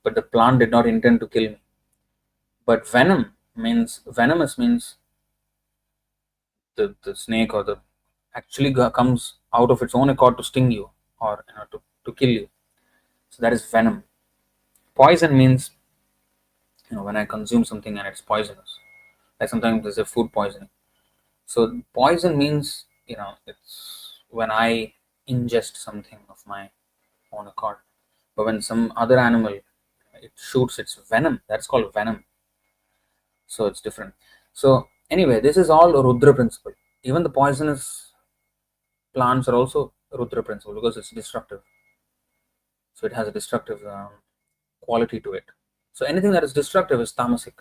But the plant did not intend to kill me. But venomous means the snake or the actually comes out of its own accord to sting you or to kill you. So that is venom. Poison means when I consume something and it's poisonous. Like sometimes there's a food poisoning. So poison means it's when I ingest something of my own accord. But when some other animal it shoots its venom, that's called venom. So it's different. So anyway, this is all a Rudra principle. Even the poisonous plants are also Rudra principle because it's destructive. So it has a destructive quality to it. So anything that is destructive is tamasic,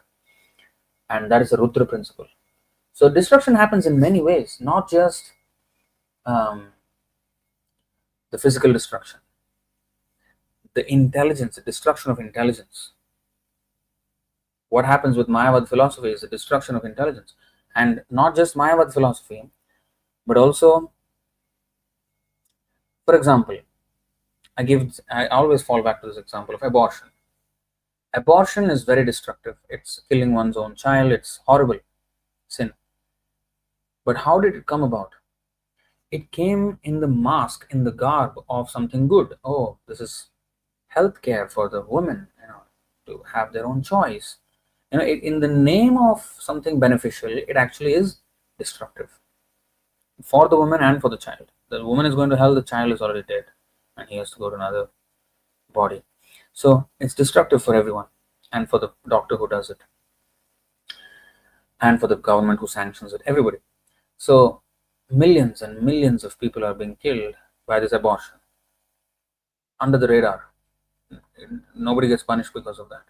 and that is a Rudra principle. So destruction happens in many ways, not just the physical destruction. The intelligence, the destruction of intelligence. What happens with Mayavad philosophy is the destruction of intelligence. And not just Mayavad philosophy, but also, for example, I always fall back to this example of abortion. Abortion is very destructive. It's killing one's own child. It's horrible sin. But how did it come about? It came in the mask, in the garb of something good. Oh, this is healthcare for the women, to have their own choice. In the name of something beneficial, it actually is destructive for the woman and for the child. The woman is going to hell, the child is already dead, and he has to go to another body. So it's destructive for everyone, and for the doctor who does it, and for the government who sanctions it, everybody. So millions and millions of people are being killed by this abortion under the radar. Nobody gets punished because of that.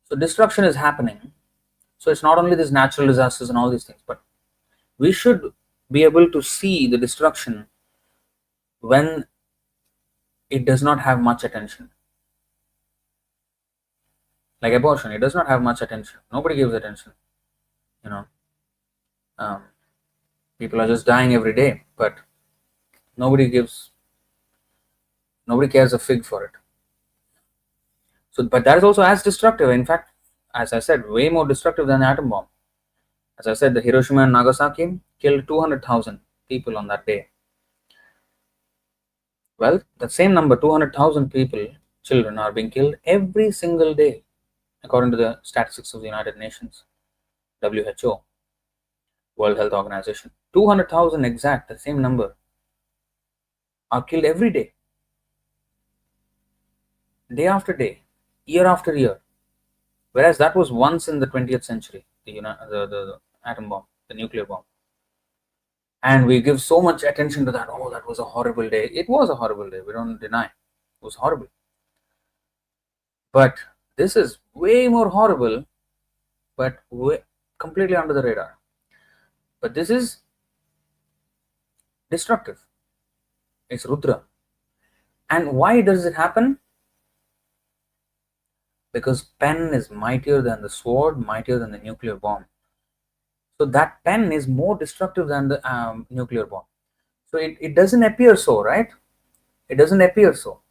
So destruction is happening. So it's not only these natural disasters and all these things, but we should be able to see the destruction when it does not have much attention. Like abortion, it does not have much attention. Nobody gives attention. People are just dying every day, but Nobody cares a fig for it. So, but that is also as destructive. In fact, as I said, way more destructive than the atom bomb. As I said, the Hiroshima and Nagasaki killed 200,000 people on that day. Well, the same number, 200,000 people, children, are being killed every single day, according to the statistics of the United Nations, WHO, World Health Organization. 200,000 exact, the same number, are killed every day, day after day, year after year. Whereas that was once in the 20th century, the atom bomb, the nuclear bomb. And we give so much attention to that. Oh, that was a horrible day. It was a horrible day. We don't deny. It was horrible. But this is way more horrible, but completely under the radar. But this is destructive. It's Rudra. And why does it happen? Because pen is mightier than the sword, mightier than the nuclear bomb. So that pen is more destructive than the nuclear bomb. So it doesn't appear so, right? It doesn't appear so.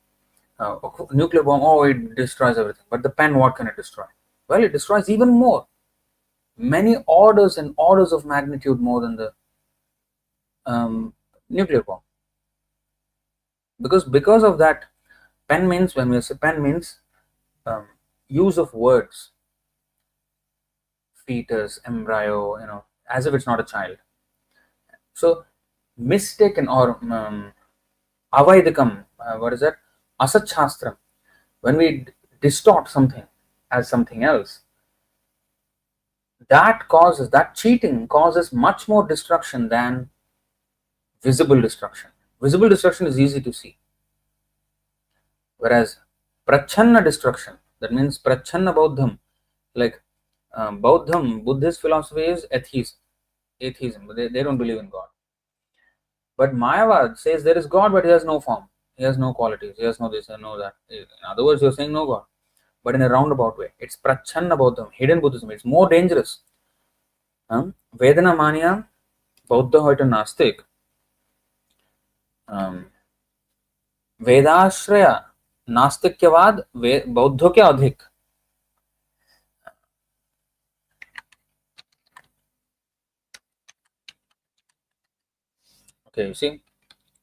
Nuclear bomb, oh, it destroys everything. But the pen, what can it destroy? Well, it destroys even more. Many orders and orders of magnitude more than the nuclear bomb. Because of that, pen means, when we say pen means use of words, fetus, embryo, as if it's not a child. So mistaken or avaidikam, what is that? Asachastram. When we distort something as something else, that cheating causes much more destruction than visible destruction. Visible destruction is easy to see. Whereas prachanna destruction, that means prachanna Bauddham, like Buddhist philosophy is atheism. They don't believe in God. But Mayavad says there is God, but he has no form. He has no qualities. He has no this and no that. In other words, you're saying no God, but in a roundabout way. It's prachanna Bauddham, hidden Buddhism. It's more dangerous. Vedana Mania, Bauddha hoita Nastik. Vedashraya नास्तिक्यवाद बौद्धों के अधिक. Okay, you see,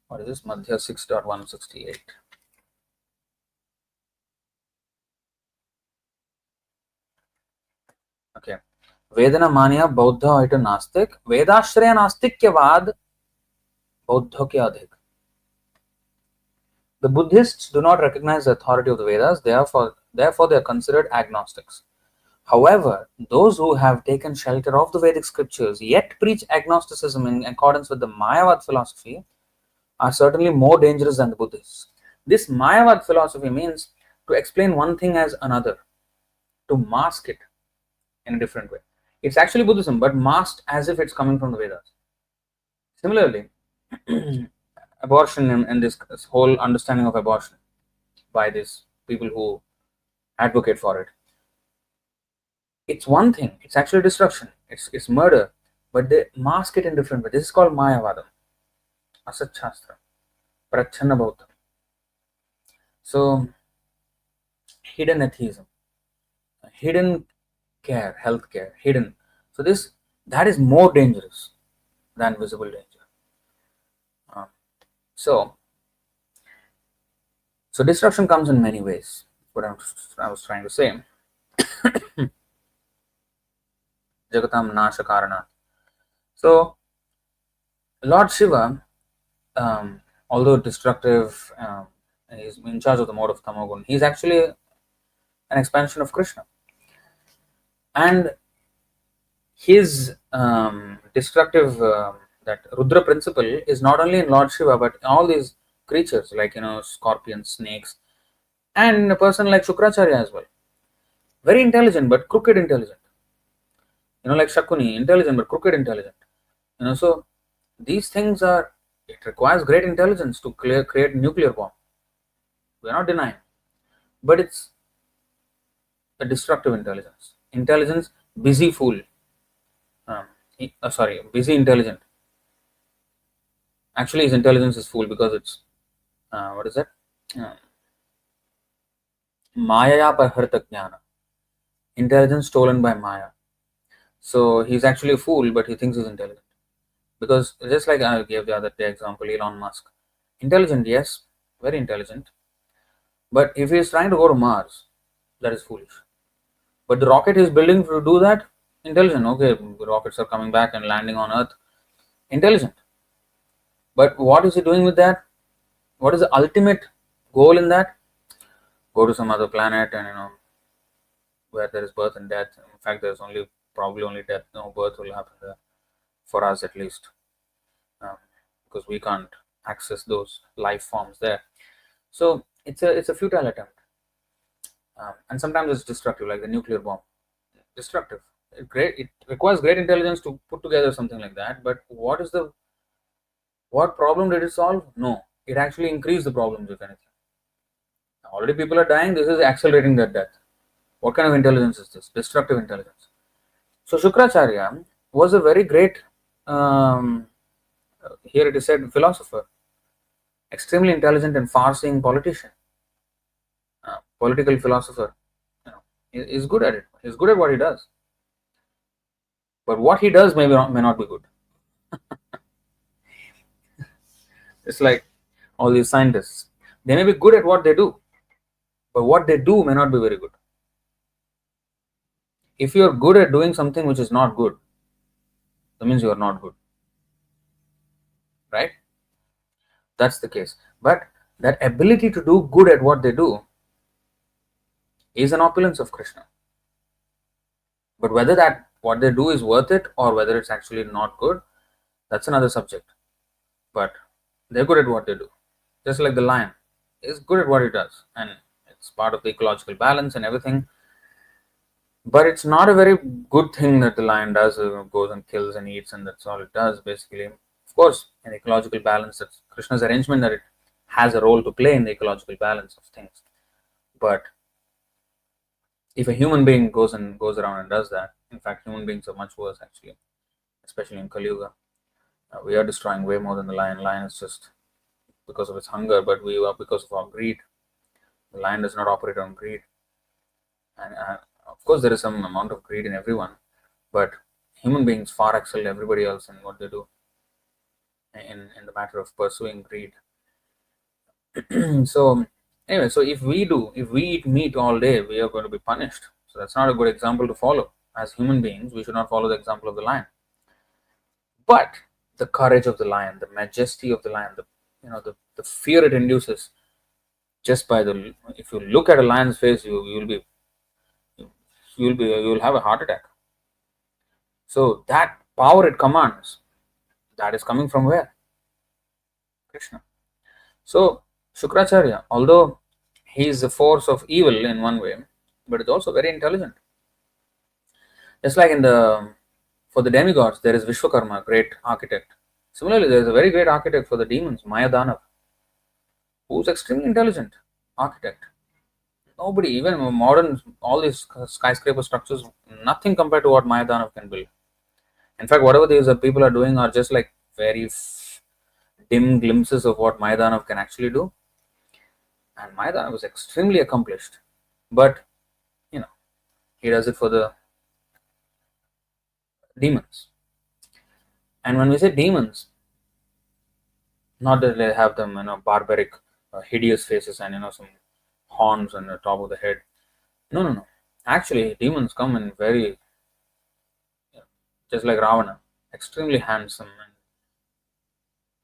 what is this? Madhya 6.168. Okay, Vedana Mania Bauddha hoita Nastik, Vedashraya Nastikyavad Bauddho ke adhik. The Buddhists do not recognize the authority of the Vedas, therefore they are considered agnostics. However, those who have taken shelter of the Vedic scriptures yet preach agnosticism in accordance with the Mayavad philosophy are certainly more dangerous than the Buddhists. This Mayavad philosophy means to explain one thing as another, to mask it in a different way. It's actually Buddhism, but masked as if it's coming from the Vedas. Similarly, abortion and this whole understanding of abortion by these people who advocate for it. It's one thing. It's actually destruction. It's murder, but they mask it in different way. This is called Mayavadam, Asat Shastra, Prachanna Bauddha. So, hidden atheism, hidden care, health care, hidden. So that is more dangerous than visible danger. So destruction comes in many ways. What I was trying to say. Jagatam Nasha Karana. So Lord Shiva, although destructive, he's in charge of the mode of Tamogun. He's actually an expansion of Krishna. And his destructive, that Rudra principle is not only in Lord Shiva, but all these creatures like, scorpions, snakes, and a person like Shukracharya as well. Very intelligent, but crooked intelligent. Like Shakuni, intelligent, but crooked intelligent. So these things it requires great intelligence to create a nuclear bomb. We're not denying. But it's a destructive intelligence. Intelligence, busy fool. Busy intelligent. Actually, his intelligence is fool because it's what is that? Maya parharta jnana. Intelligence stolen by Maya. So he's actually a fool, but he thinks he's intelligent. Because just like I gave the other day example, Elon Musk. Intelligent, yes, very intelligent. But if he is trying to go to Mars, that is foolish. But the rocket he's building to do that, intelligent. Okay, the rockets are coming back and landing on Earth, intelligent. But what is he doing with that? What is the ultimate goal in that? Go to some other planet and where there is birth and death. In fact, there's probably only death, no birth will happen there for us at least, because we can't access those life forms there. So it's a futile attempt, and sometimes it's destructive, like the nuclear bomb. Destructive. It requires great intelligence to put together something like that. But what problem did it solve? No, it actually increased the problems, if anything. Already people are dying. This is accelerating their death. What kind of intelligence is this? Destructive intelligence. So Shukracharya was a very great, here it is said, philosopher, extremely intelligent and far-seeing politician, political philosopher. He's good at it. He's good at what he does. But what he does may not be good. It's like all these scientists. They may be good at what they do, but what they do may not be very good. If you are good at doing something which is not good, that means you are not good. Right? That's the case. But that ability to do good at what they do is an opulence of Krishna. But whether that what they do is worth it or whether it's actually not good, that's another subject. But they're good at what they do. Just like the lion is good at what it does, and it's part of the ecological balance and everything. But it's not a very good thing that the lion does, goes and kills and eats, and that's all it does basically. Of course, in ecological balance, that's Krishna's arrangement, that it has a role to play in the ecological balance of things. But if a human being goes around and does that, in fact, human beings are much worse actually, especially in Kali Yuga. We are destroying way more than the lion. Lion is just because of its hunger, but we are because of our greed. The lion does not operate on greed, and of course there is some amount of greed in everyone, but human beings far excel everybody else in what they do in the matter of pursuing greed. So anyway, so if we eat meat all day, we are going to be punished. So that's not a good example to follow. As human beings, we should not follow the example of the lion. But the courage of the lion, the majesty of the lion, the fear it induces, just by if you look at a lion's face, you'll have a heart attack. So that power it commands, that is coming from where? Krishna. So Shukracharya, although he is a force of evil in one way, but it's also very intelligent. Just like for the demigods, there is Vishwakarma, great architect. Similarly, there is a very great architect for the demons, Mayadanav, who is extremely intelligent architect. Nobody, even modern, all these skyscraper structures, nothing compared to what Mayadanav can build. In fact, whatever these people are doing are just like very dim glimpses of what Mayadanav can actually do. And Mayadanav is extremely accomplished, but he does it for the demons. And when we say demons, not that they have them barbaric, hideous faces and some horns on the top of the head. No. Actually, demons come in very, just like Ravana, extremely handsome and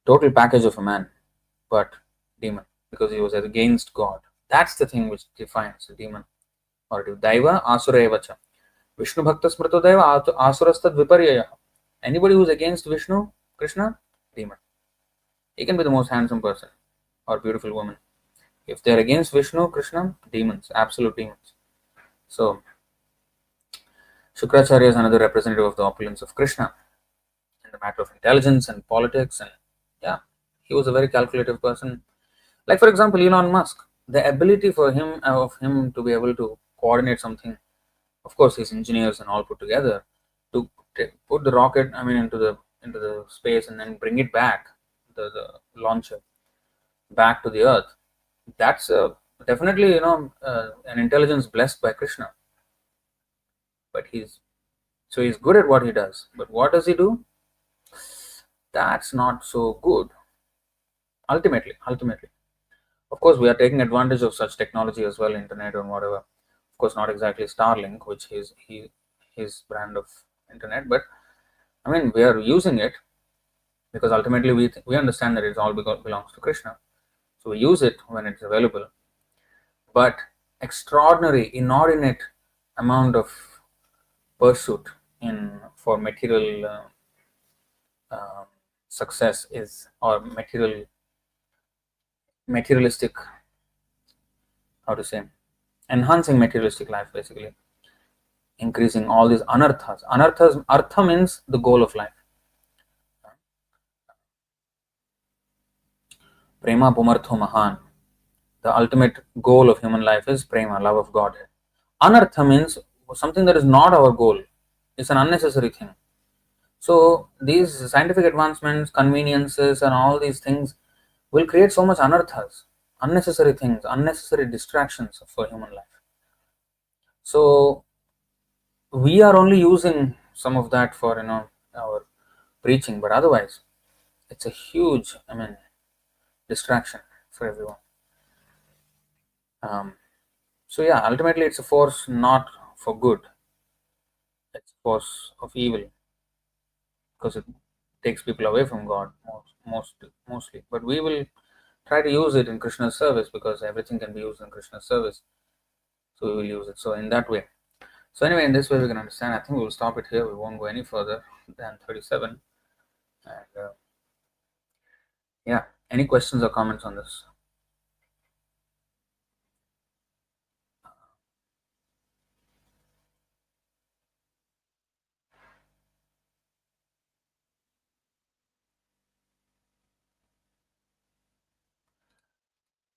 total package of a man, but demon, because he was against God. That's the thing which defines a demon. Or Daiva Asurevacha. Vishnu Bhakta Smrito Daiva Asurastad Viparyaya. Anybody who's against Vishnu, Krishna, demon. He can be the most handsome person or beautiful woman. If they're against Vishnu, Krishna, demons, absolute demons. So Shukracharya is another representative of the opulence of Krishna in the matter of intelligence and politics, and he was a very calculative person. Like for example, Elon Musk, the ability of him to be able to coordinate something, of course his engineers and all put together to put the rocket into the space and then bring it back. the launcher back to the earth. That's definitely, an intelligence blessed by Krishna. But he's good at what he does. But what does he do? That's not so good. Ultimately, of course, we are taking advantage of such technology as well, internet and whatever. Of course, not exactly Starlink, which is his brand of internet, but I mean, we are using it because ultimately we understand that it all belongs to Krishna. So we use it when it's available. But extraordinary, inordinate amount of pursuit in for material success is, or materialistic, how to say, enhancing materialistic life, basically increasing all these anarthas. Artha means the goal of life. Prema pumartho mahan, the ultimate goal of human life is prema, love of God. Anartha means something that is not our goal. It's an unnecessary thing. So these scientific advancements, conveniences, and all these things will create so much anarthas, unnecessary things, unnecessary distractions for human life. So we are only using some of that for our preaching, but otherwise it's a huge, distraction for everyone. So yeah, ultimately it's a force not for good. It's a force of evil because it takes people away from God mostly. But we will try to use it in Krishna's service because everything can be used in Krishna's service. So we will use it. So in that way. So anyway, in this way we can understand. I think we will stop it here. We won't go any further than 37. And yeah, any questions or comments on this?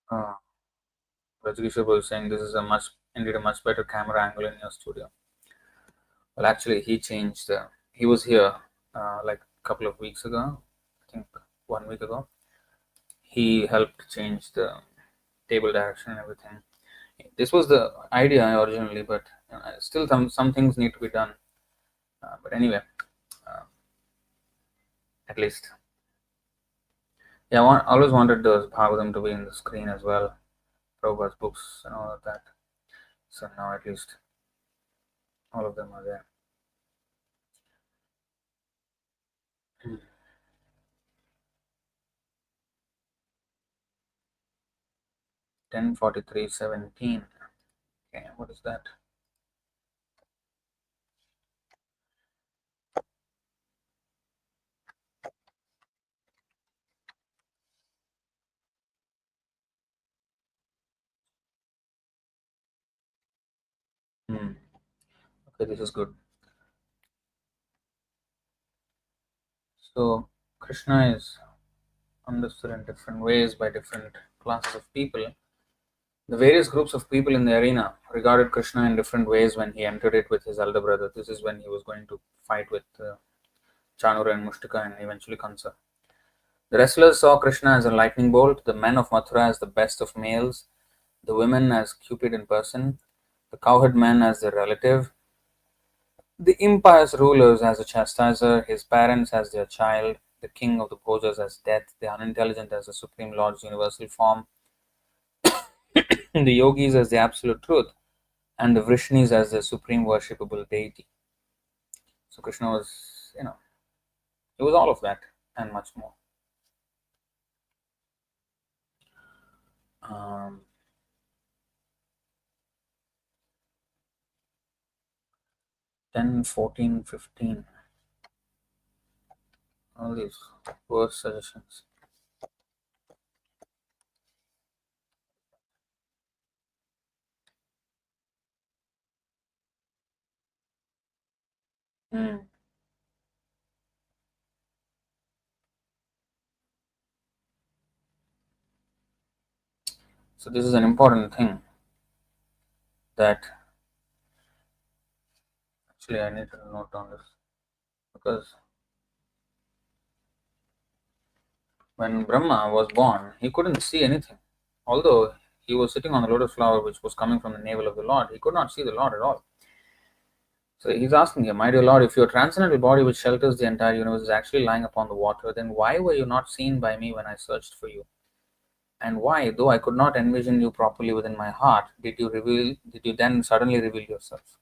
Uh, Rajagishwar was saying this is indeed a much better camera angle in your studio. Well, actually, he changed. He was here like a couple of weeks ago. I think 1 week ago. He helped change the table direction and everything. This was the idea originally, but still some things need to be done. But anyway, uh, at least, yeah, always wanted those Bhagavatam to be in the screen as well, Prabhupada's books and all of that. So now at least all of them are there. 10:43:17. Okay, what is that? Okay, this is good. So Krishna is understood in different ways by different classes of people. The various groups of people in the arena regarded Krishna in different ways when he entered it with his elder brother. This is when he was going to fight with Chanura and Mushtaka and eventually Kansa. The wrestlers saw Krishna as a lightning bolt, the men of Mathura as the best of males, the women as Cupid in person, the cowherd men as their relative, the impious rulers as a chastiser, his parents as their child, the king of the Bhojas as death, the unintelligent as the Supreme Lord's universal form, the yogis as the absolute truth, and the Vrishnis as the supreme worshipable deity. So Krishna was, he was all of that and much more. 10, 14, 15. All these verse suggestions. So this is an important thing that actually I need to note on this because When Brahma was born, he couldn't see anything. Although he was sitting on the lotus flower which was coming from the navel of the Lord, he could not see the Lord at all. So he's asking him, my dear Lord, if your transcendental body which shelters the entire universe is actually lying upon the water, then why were you not seen by me when I searched for you? And why, though I could not envision you properly within my heart, did you then suddenly reveal yourself?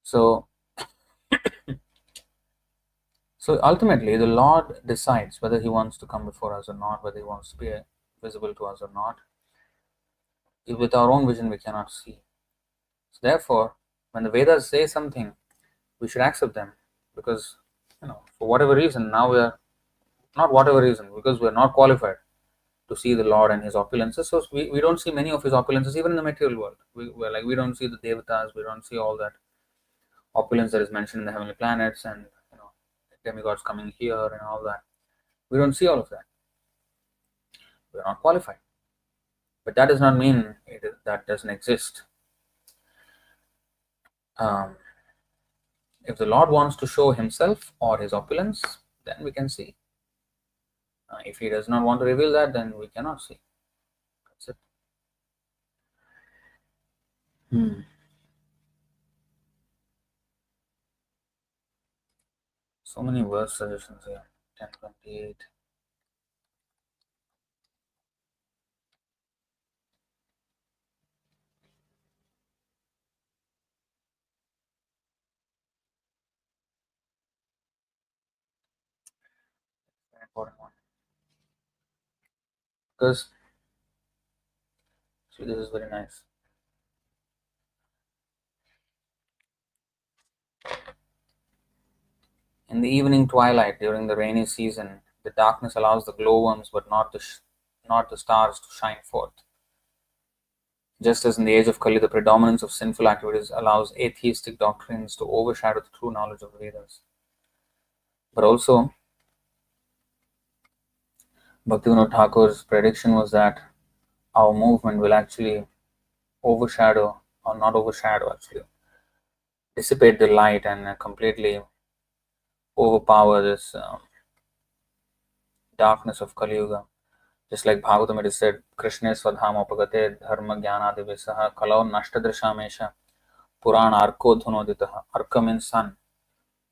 So So ultimately, the Lord decides whether He wants to come before us or not, whether He wants to be visible to us or not. With our own vision, we cannot see. So therefore, when the Vedas say something, we should accept them, because for whatever reason, now we are not whatever reason, because we are not qualified to see the Lord and His opulences. So we don't see many of His opulences even in the material world. We don't see the devatas, we don't see all that opulence that is mentioned in the heavenly planets, and demigods coming here and all that. We don't see all of that. We are not qualified. But that does not mean that doesn't exist. Um, if the Lord wants to show Himself or His opulence, then we can see. If He does not want to reveal that, then we cannot see. That's it. So many verse suggestions here. 10:28. Very important one. Because, see, this is very nice. In the evening twilight during the rainy season, the darkness allows the glowworms, but not the stars to shine forth. Just as in the age of Kali, the predominance of sinful activities allows atheistic doctrines to overshadow the true knowledge of the Vedas. But also, Bhaktivinoda Thakur's prediction was that our movement will actually overshadow, or not overshadow, actually, dissipate the light and completely overpower this darkness of Kali Yuga. Just like Bhagavatam it is said, Krishna Swadham Apagate Dharma Jnana Divisaha Kalau Nashtadrishamesha Purana Arko Dhunoditaha. Arka means sun.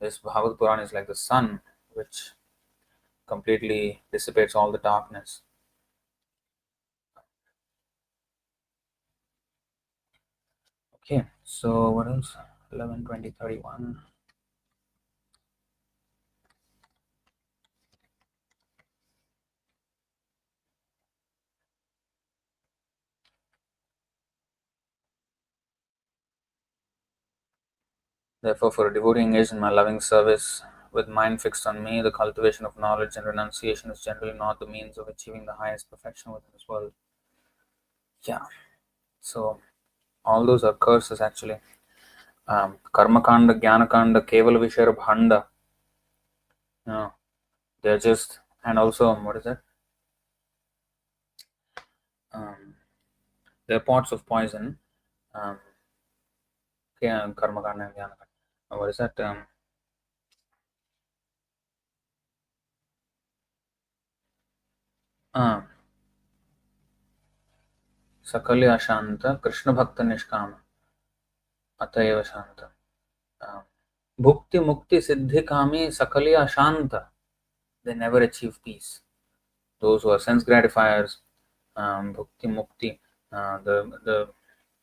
This Bhagavad Purana is like the sun which completely dissipates all the darkness. Okay, so what else? 11, 20, 31. Therefore, for a devotee engaged in my loving service with mind fixed on me, the cultivation of knowledge and renunciation is generally not the means of achieving the highest perfection within this world. Yeah, so all those are curses actually. Karma Kanda, Jnana Kanda, Kevala Vishara Bhanda. They're just, and also, what is that? They're pots of poison. Karma Kanda and Jnana Kanda. What is that? Sakali Ashanta, Krishna Bhakta Nishkama, Atayeva Shanta. Bhukti Mukti Siddhi Kami Sakali Ashanta. They never achieve peace. Those who are sense gratifiers, Bhukti Mukti, the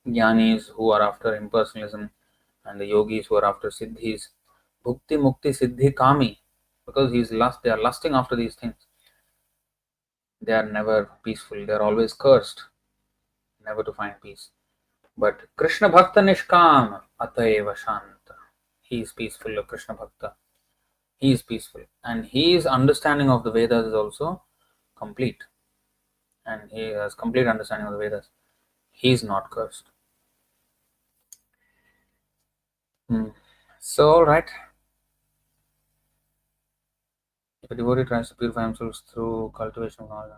Jnanis who are after impersonalism, and the yogis who are after siddhis. Bhukti Mukti Siddhi Kami, because they are lusting after these things. They are never peaceful. They are always cursed, never to find peace. But Krishna Bhakta Nishkam Atayeva Shanta. He is peaceful, of Krishna Bhakta. He is peaceful. And his understanding of the Vedas is also complete. And he has complete understanding of the Vedas. He is not cursed. So, alright. If a devotee tries to purify himself through cultivation of knowledge.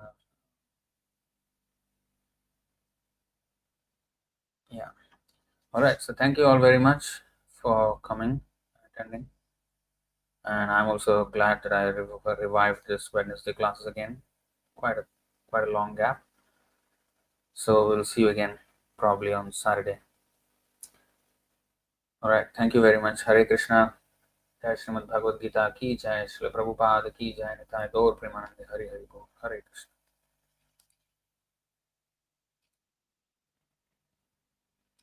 Yeah. Alright, so thank you all very much for coming, attending. And I'm also glad that I revived this Wednesday classes again. quite a long gap. So we'll see you again probably on Saturday. Alright, thank you very much. Hare Krishna. Jai Srimad Bhagavad Gita ki jai, Srila Prabhupada ki jai, Nitai Gaur Premanande, Hare Hare Bol. Hare Krishna.